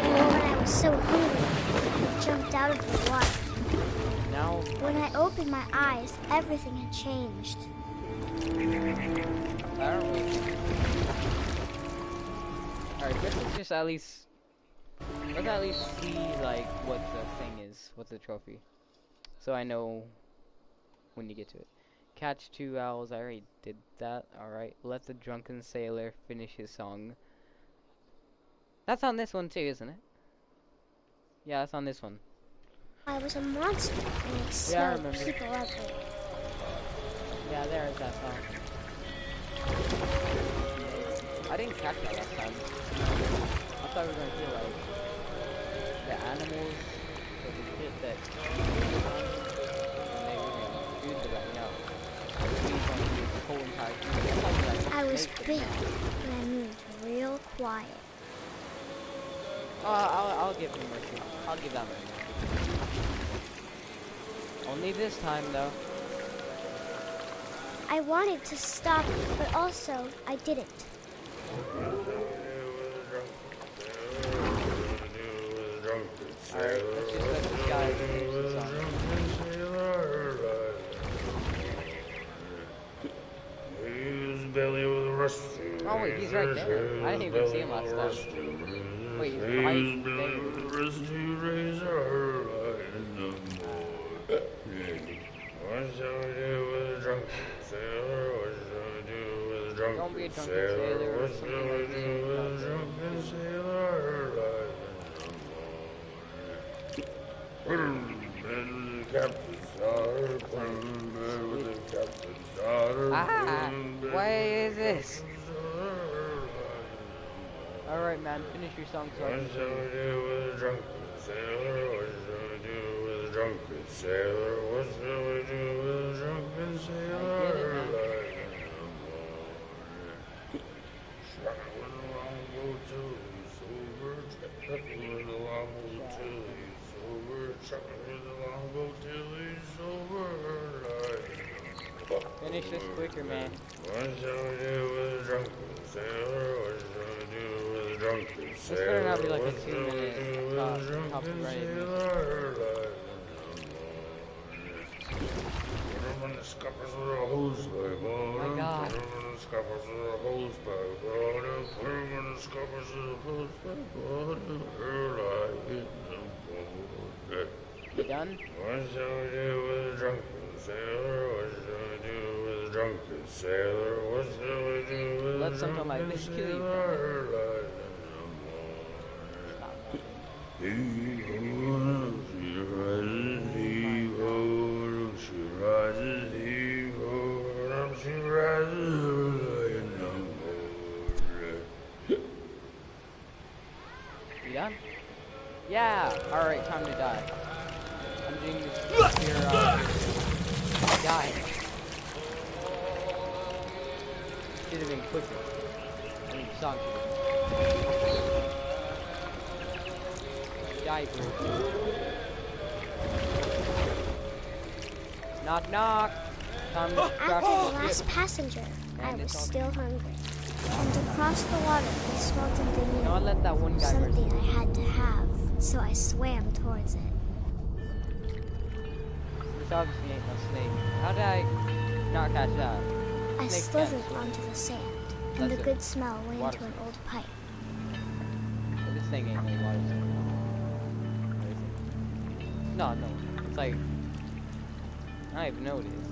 And when I was so hungry, I jumped out of the water. Now, when I opened my eyes, everything had changed. Alright, let's just at least... Let's at least see, like, what the thing is. What's the trophy. So I know when you get to it. Catch 2 owls, I already did that. Alright, let the drunken sailor finish his song. That's on this one too, isn't it? Yeah, that's on this one. I was a monster and I smelled people ugly. Yeah, there is that song. I didn't catch that last time. I thought we were gonna hear like the animals or the shit that and they were gonna do the right now. The whole entire thing. I was big and I moved real quiet. I'll give him mercy. I'll give that mercy. Only this time, though. I wanted to stop, but also I didn't. Alright, let's just let this guy finish the song. Oh wait, he's right there. I didn't even see him last time. Wait, he's right there. Don't be a drunken sailor or something like Ah, what is this? Alright man, finish your song so I can show you. Drunken sailor, what shall we do with a drunken sailor? Shot with a longboat till he's sober, shot with a longboat till he's sober, shot with a longboat till he's sober. Finish this quicker, man. What shall we do with a drunken sailor? What shall we do with a drunken sailor? This better not be like a 2-minute copyrighted music. Put him in the scuppers with a hose pipe. Oh my God. Put him in the scuppers with a hose pipe. Put him in the scuppers with a hose pipe. You done? What shall we do with a drunken sailor? What shall we do with a drunken sailor? What shall we do with a Let something like this kill you. You done? Yeah! Alright, time to die. I'm doing this here, die. Should have been quicker. I mean, song should have been. Die, bro. Knock, knock! Time to After crash the the last ship. passenger, I And was it's all still hungry. And across the water, I smelled something new. No, I'll let that one guy Something I had to have, so I swam towards it. This obviously ain't no snake. How did I not catch that? I Snakes slithered can't swim. onto the sand, and That's the it. good smell went Water into an old pipe. Well, this thing ain't really water snake. No, no. It's like... I don't even know what it is.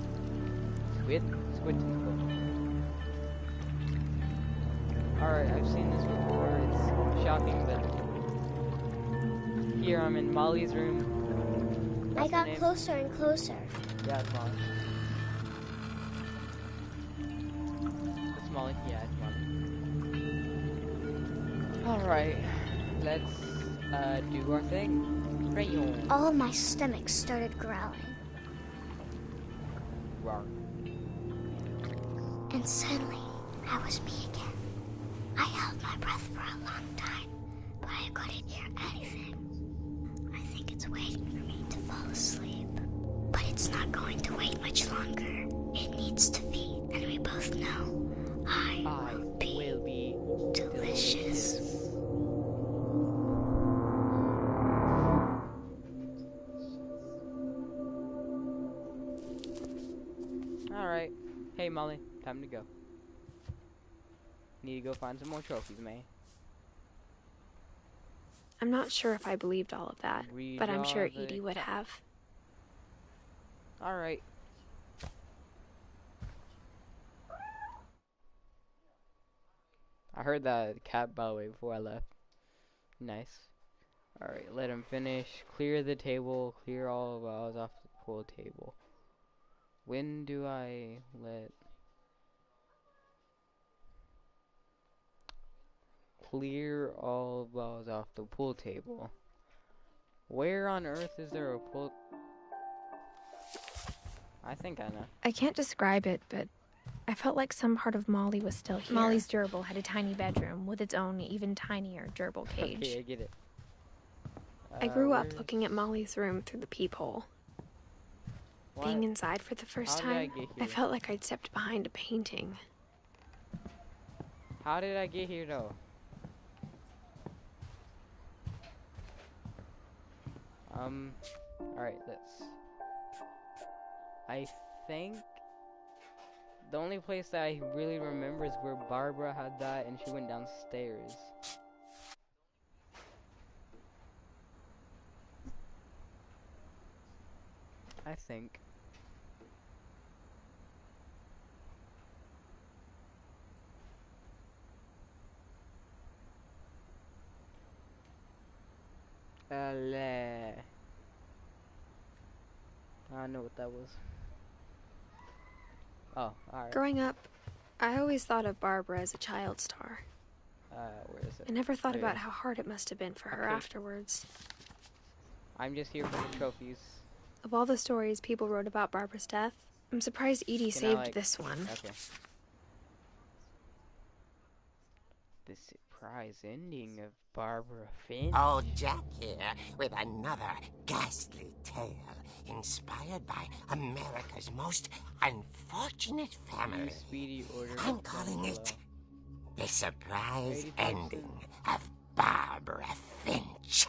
Squid? Squid tentacle. Alright, I've seen this before. It's shocking, but... Here, I'm in Molly's room. I got closer and closer. Yeah, it's Molly. Molly. Yeah, it's Molly. Alright. Let's do our thing. Crayon. All of my stomach started growling. Rawr. And suddenly, I was me again. I held my breath for a long time, but I couldn't hear anything. I think it's waiting for me to fall asleep. But it's not going to wait much longer. It needs to feed, and we both know I will be delicious. Alright. Hey, Molly. Time to go. Need to go find some more trophies, man. I'm not sure if I believed all of that, but I'm sure Edie would have. Alright. I heard that cat, by the way, before I left. Nice. Alright, let him finish. Clear the table. Clear all balls off the pool table. When do I let... Clear all balls off the pool table. Where on earth is there a pool... I think I know. I can't describe it, but I felt like some part of Molly was still here. Molly's gerbil had a tiny bedroom with its own even tinier gerbil cage. Okay, I get it. I grew up looking at Molly's room through the peephole. What? Being inside for the first How did I time, get I here? felt like I'd stepped behind a painting. How did I get here, though? Alright, let's... I think... The only place that I really remember is where Barbara had that and she went downstairs. I think. I know what that was. Oh, alright. Growing up, I always thought of Barbara as a child star. Where is it? I never thought There. about how hard it must have been for her Okay. afterwards. I'm just here for the trophies. Of all the stories people wrote about Barbara's death, I'm surprised Edie saved this one. Okay. The surprise ending of Barbara Finch. Oh, Jack here with another ghastly tale inspired by America's most unfortunate family. Speedy order. I'm calling it The Surprise Ending of Barbara Finch.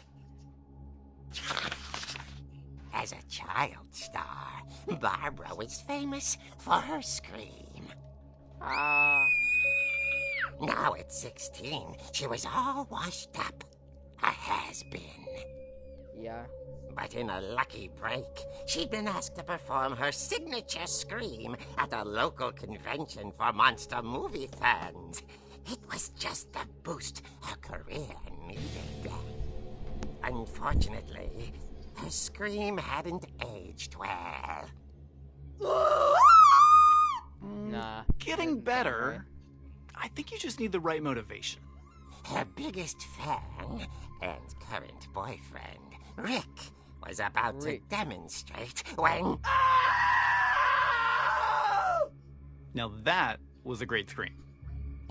As a child star, Barbara was famous for her scream. Now at 16, she was all washed up. A has-been. Yeah. But in a lucky break, she'd been asked to perform her signature scream at a local convention for monster movie fans. It was just the boost her career needed. Unfortunately, her scream hadn't aged well. Nah. Getting better. I think you just need the right motivation. Her biggest fan and current boyfriend, Rick, was about to demonstrate when... Now that was a great scream.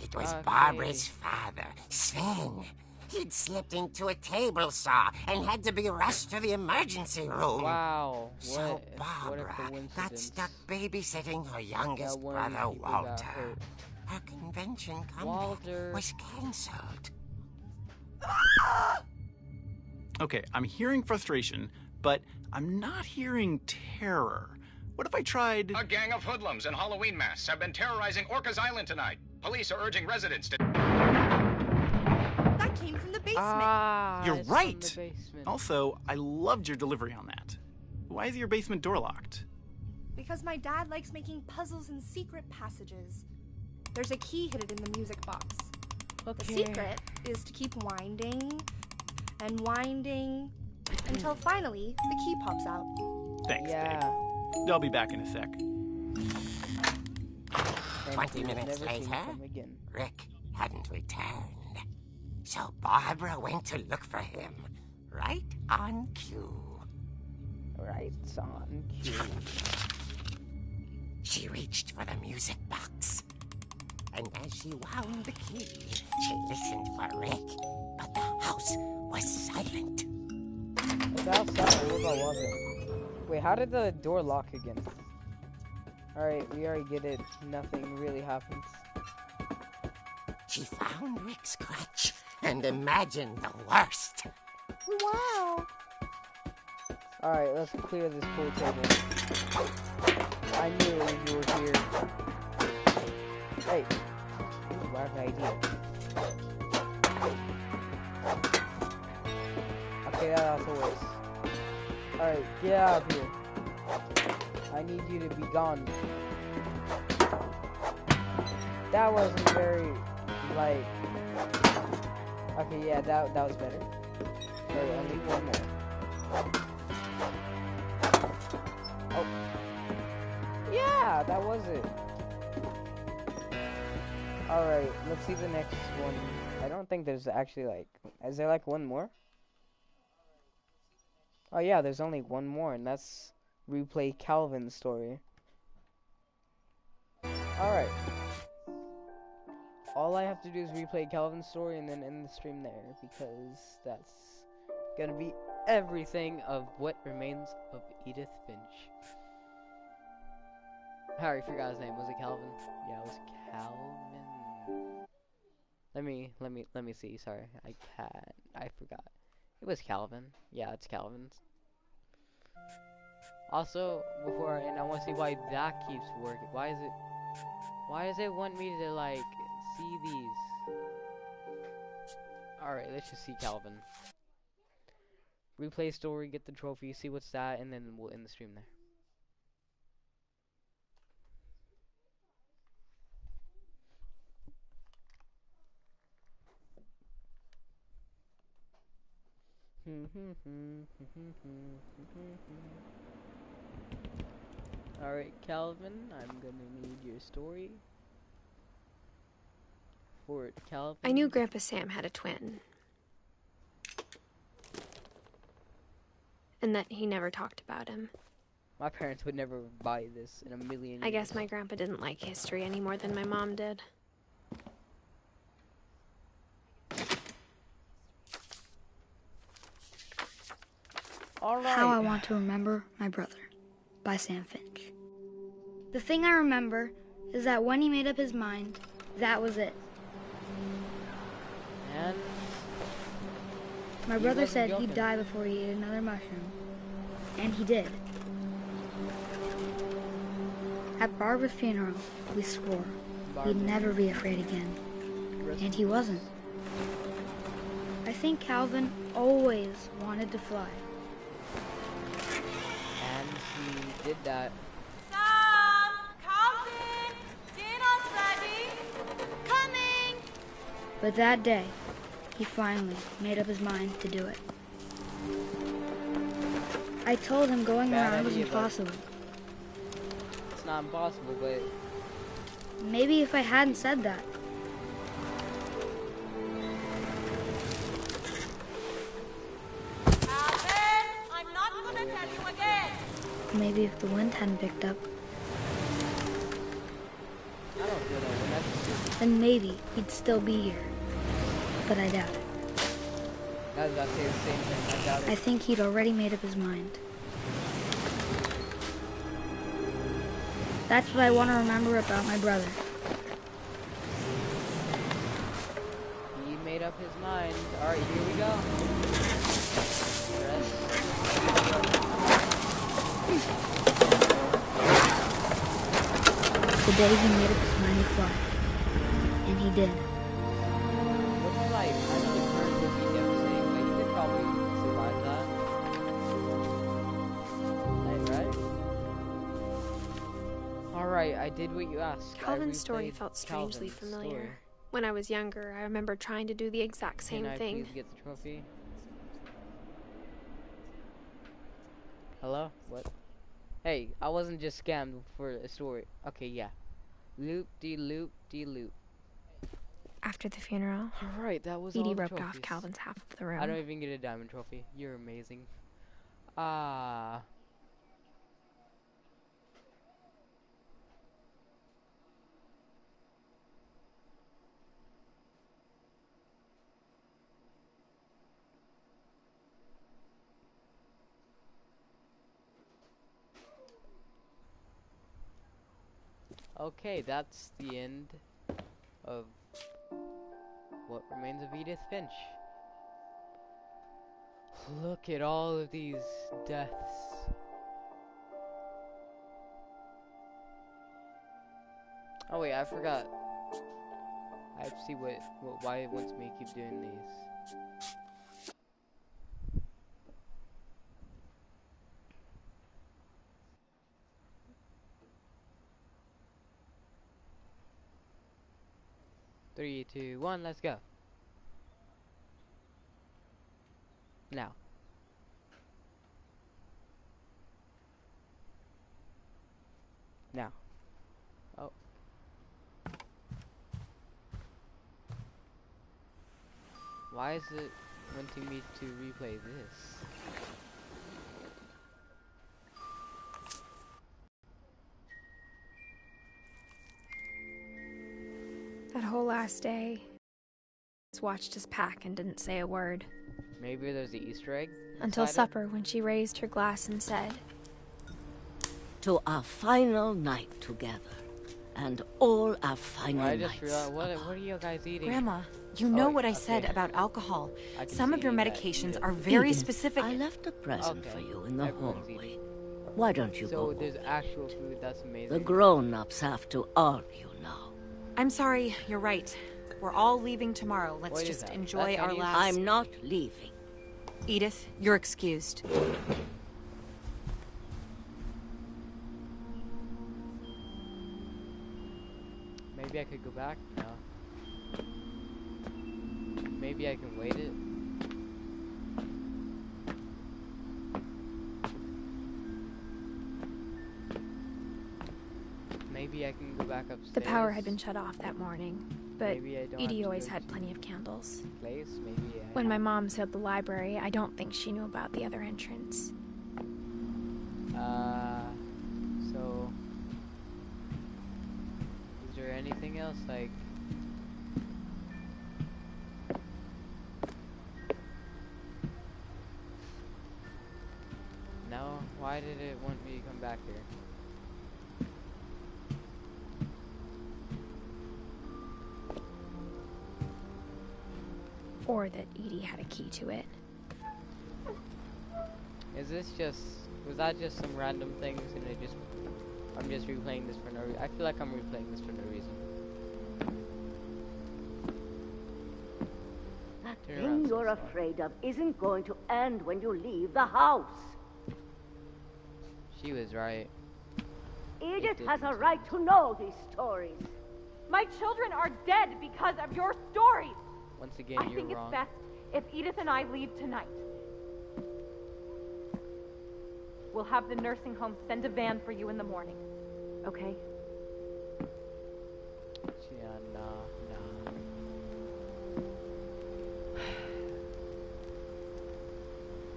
It was Barbara's father, Sven. He'd slipped into a table saw and had to be rushed to the emergency room. Wow. So What Barbara a coincidence. got stuck babysitting her youngest brother, Walter. Her convention comeback was cancelled. Okay, I'm hearing frustration, but I'm not hearing terror. What if I tried... A gang of hoodlums in Halloween masks have been terrorizing Orcas Island tonight. Police are urging residents to... That came from the basement. You're right! Also, I loved your delivery on that. Why is your basement door locked? Because my dad likes making puzzles and secret passages. There's a key hidden in the music box. The secret is to keep winding and winding until finally the key pops out. Thanks, Dave. I'll be back in a sec. And 20 he was minutes never seen later, from again. Rick hadn't returned. So Barbara went to look for him, right on cue. Right on cue. She reached for the music box. And as she wound the key, she listened for Rick, but the house was silent. The house silent? What about was it? Wait, how did the door lock again? Alright, we already get it. Nothing really happens. She found Rick's crutch and imagined the worst. Wow! Alright, let's clear this pool table. I knew you were here. Hey, this is a wild idea. Okay, that also works. Alright, get out of here. I need you to be gone. That wasn't very, like... Okay, yeah, that was better. Alright, only one more. Oh. Yeah, that was it. Alright, let's see the next one. I don't think there's actually, like... Is there, like, one more? Oh, yeah, there's only one more, and that's... Replay Calvin's story. Alright. All I have to do is replay Calvin's story and then end the stream there, because that's gonna be everything of what remains of Edith Finch. I already forgot his name. Was it Calvin? Yeah, it was Calvin. Let me see. Sorry, I forgot. It was Calvin. Yeah, it's Calvin's. Also, before I want to see why that keeps working. Why does it want me to, like, see these? Alright, let's just see Calvin. Replay story, get the trophy, see what's that, and then we'll end the stream there. Alright, Calvin, I'm gonna need your story. For Calvin. I knew Grandpa Sam had a twin. And that he never talked about him. My parents would never buy this in a million years. I guess my grandpa didn't like history any more than my mom did. Alright. How I Want to Remember My Brother by Sam Finch. The thing I remember is that when he made up his mind, that was it. And my brother said he'd die before he ate another mushroom. And he did. At Barbara's funeral, we swore we'd never be afraid again. And he wasn't. I think Calvin always wanted to fly. And he did that. Calvin, dinner's ready. Coming. But that day, he finally made up his mind to do it. I told him going around was impossible. It's not impossible, but... Maybe if I hadn't said that. Calvin, I'm not gonna tell you again. Maybe if the wind hadn't picked up. I don't feel that. Then maybe he'd still be here. But I doubt it. I was about to say the same thing. I doubt it. I think he'd already made up his mind. That's what I want to remember about my brother. He made up his mind. Alright, here we go. The day he made up his mind to fly. And he did. What's life? I know the current would be devastating, but he could probably survive that. Right? Alright, I did what you asked. Calvin's story felt strangely familiar. When I was younger, I remember trying to do the exact same thing. Can I please get the trophy? Hello? What? Hey, I wasn't just scammed for a story. Okay, yeah. Loop-de-loop-de-loop. After the funeral, Alright, that was Edie all the roped trophies. off Calvin's half of the room. I don't even get a diamond trophy. You're amazing. Ah. Okay, that's the end of What Remains of Edith Finch. Look at all of these deaths. Oh wait, I forgot. I have to see why it wants me to keep doing these. Three, two, one, let's go. Now. Now. Oh. Why is it wanting me to replay this? That whole last day, I watched us pack and didn't say a word. Maybe there's the Easter egg? Until supper, when she raised her glass and said, "To our final night together, and all our final I just nights." realized, what are you guys eating? Grandma, you know what I said about alcohol. Some of your medications are very Edith, specific. I left a present for you in the hallway. Why don't you go? So there's actual food. That's amazing. The grown-ups have to argue now. I'm sorry, you're right. We're all leaving tomorrow. Let's just enjoy our last... I'm not leaving. Edith, you're excused. Maybe I could go back? No. Maybe I can wait it? Maybe I can go back upstairs? The power had been shut off that morning, but Edie always had to plenty of candles. Place? Maybe When my mom sealed the library, I don't think she knew about the other entrance. So... Is there anything else, like... No? Why did it want me to come back here? Or that Edie had a key to it. Is this just... Was that just some random things and it just... I'm just replaying this for no reason. I feel like I'm replaying this for no reason. That thing you're afraid of isn't going to end when you leave the house. She was right. Edith has a right to know these stories. My children are dead because of your stories. Once again, I you're think wrong. it's best if Edith and I leave tonight. We'll have the nursing home send a van for you in the morning. Okay? Yeah, nah.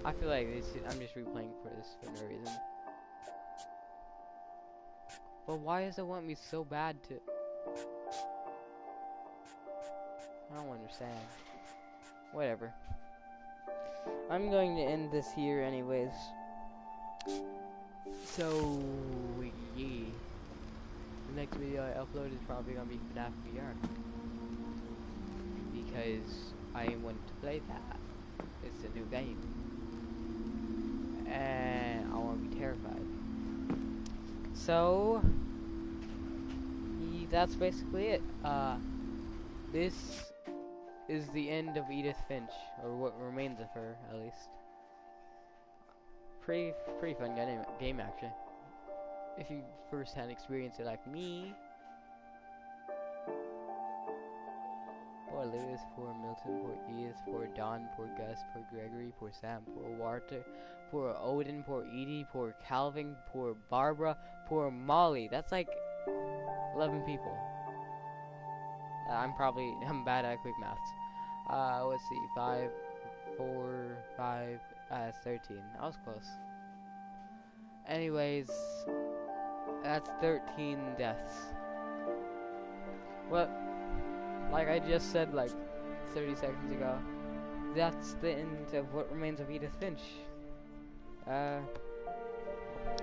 I feel like I'm just replaying for this for no reason. But why does it want me so bad to... I don't understand. Whatever. I'm going to end this here anyways. So, yeah. The next video I upload is probably going to be FNAF VR. Because I want to play that. It's a new game. And I want to be terrified. So, that's basically it. This is the end of Edith Finch, or what remains of her, at least. Pretty fun game actually. If you first-hand experience it like me. Poor Lewis, poor Milton, poor Edith, poor Don, poor Gus, poor Gregory, poor Sam, poor Walter, poor Odin, poor Edie, poor Calvin, poor Barbara, poor Molly. That's like 11 people. I'm bad at quick maths. Let's see, 5, 4, 5, 13. I was close. Anyways, that's 13 deaths. Well, like I just said like 30 seconds ago, that's the end of What Remains of Edith Finch. I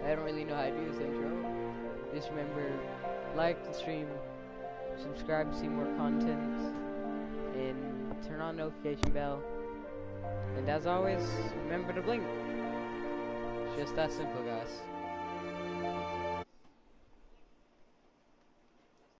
don't really know how to do this intro. Just remember, like the stream, subscribe to see more content, and turn on notification bell. And as always, remember to blink. It's just that simple, guys.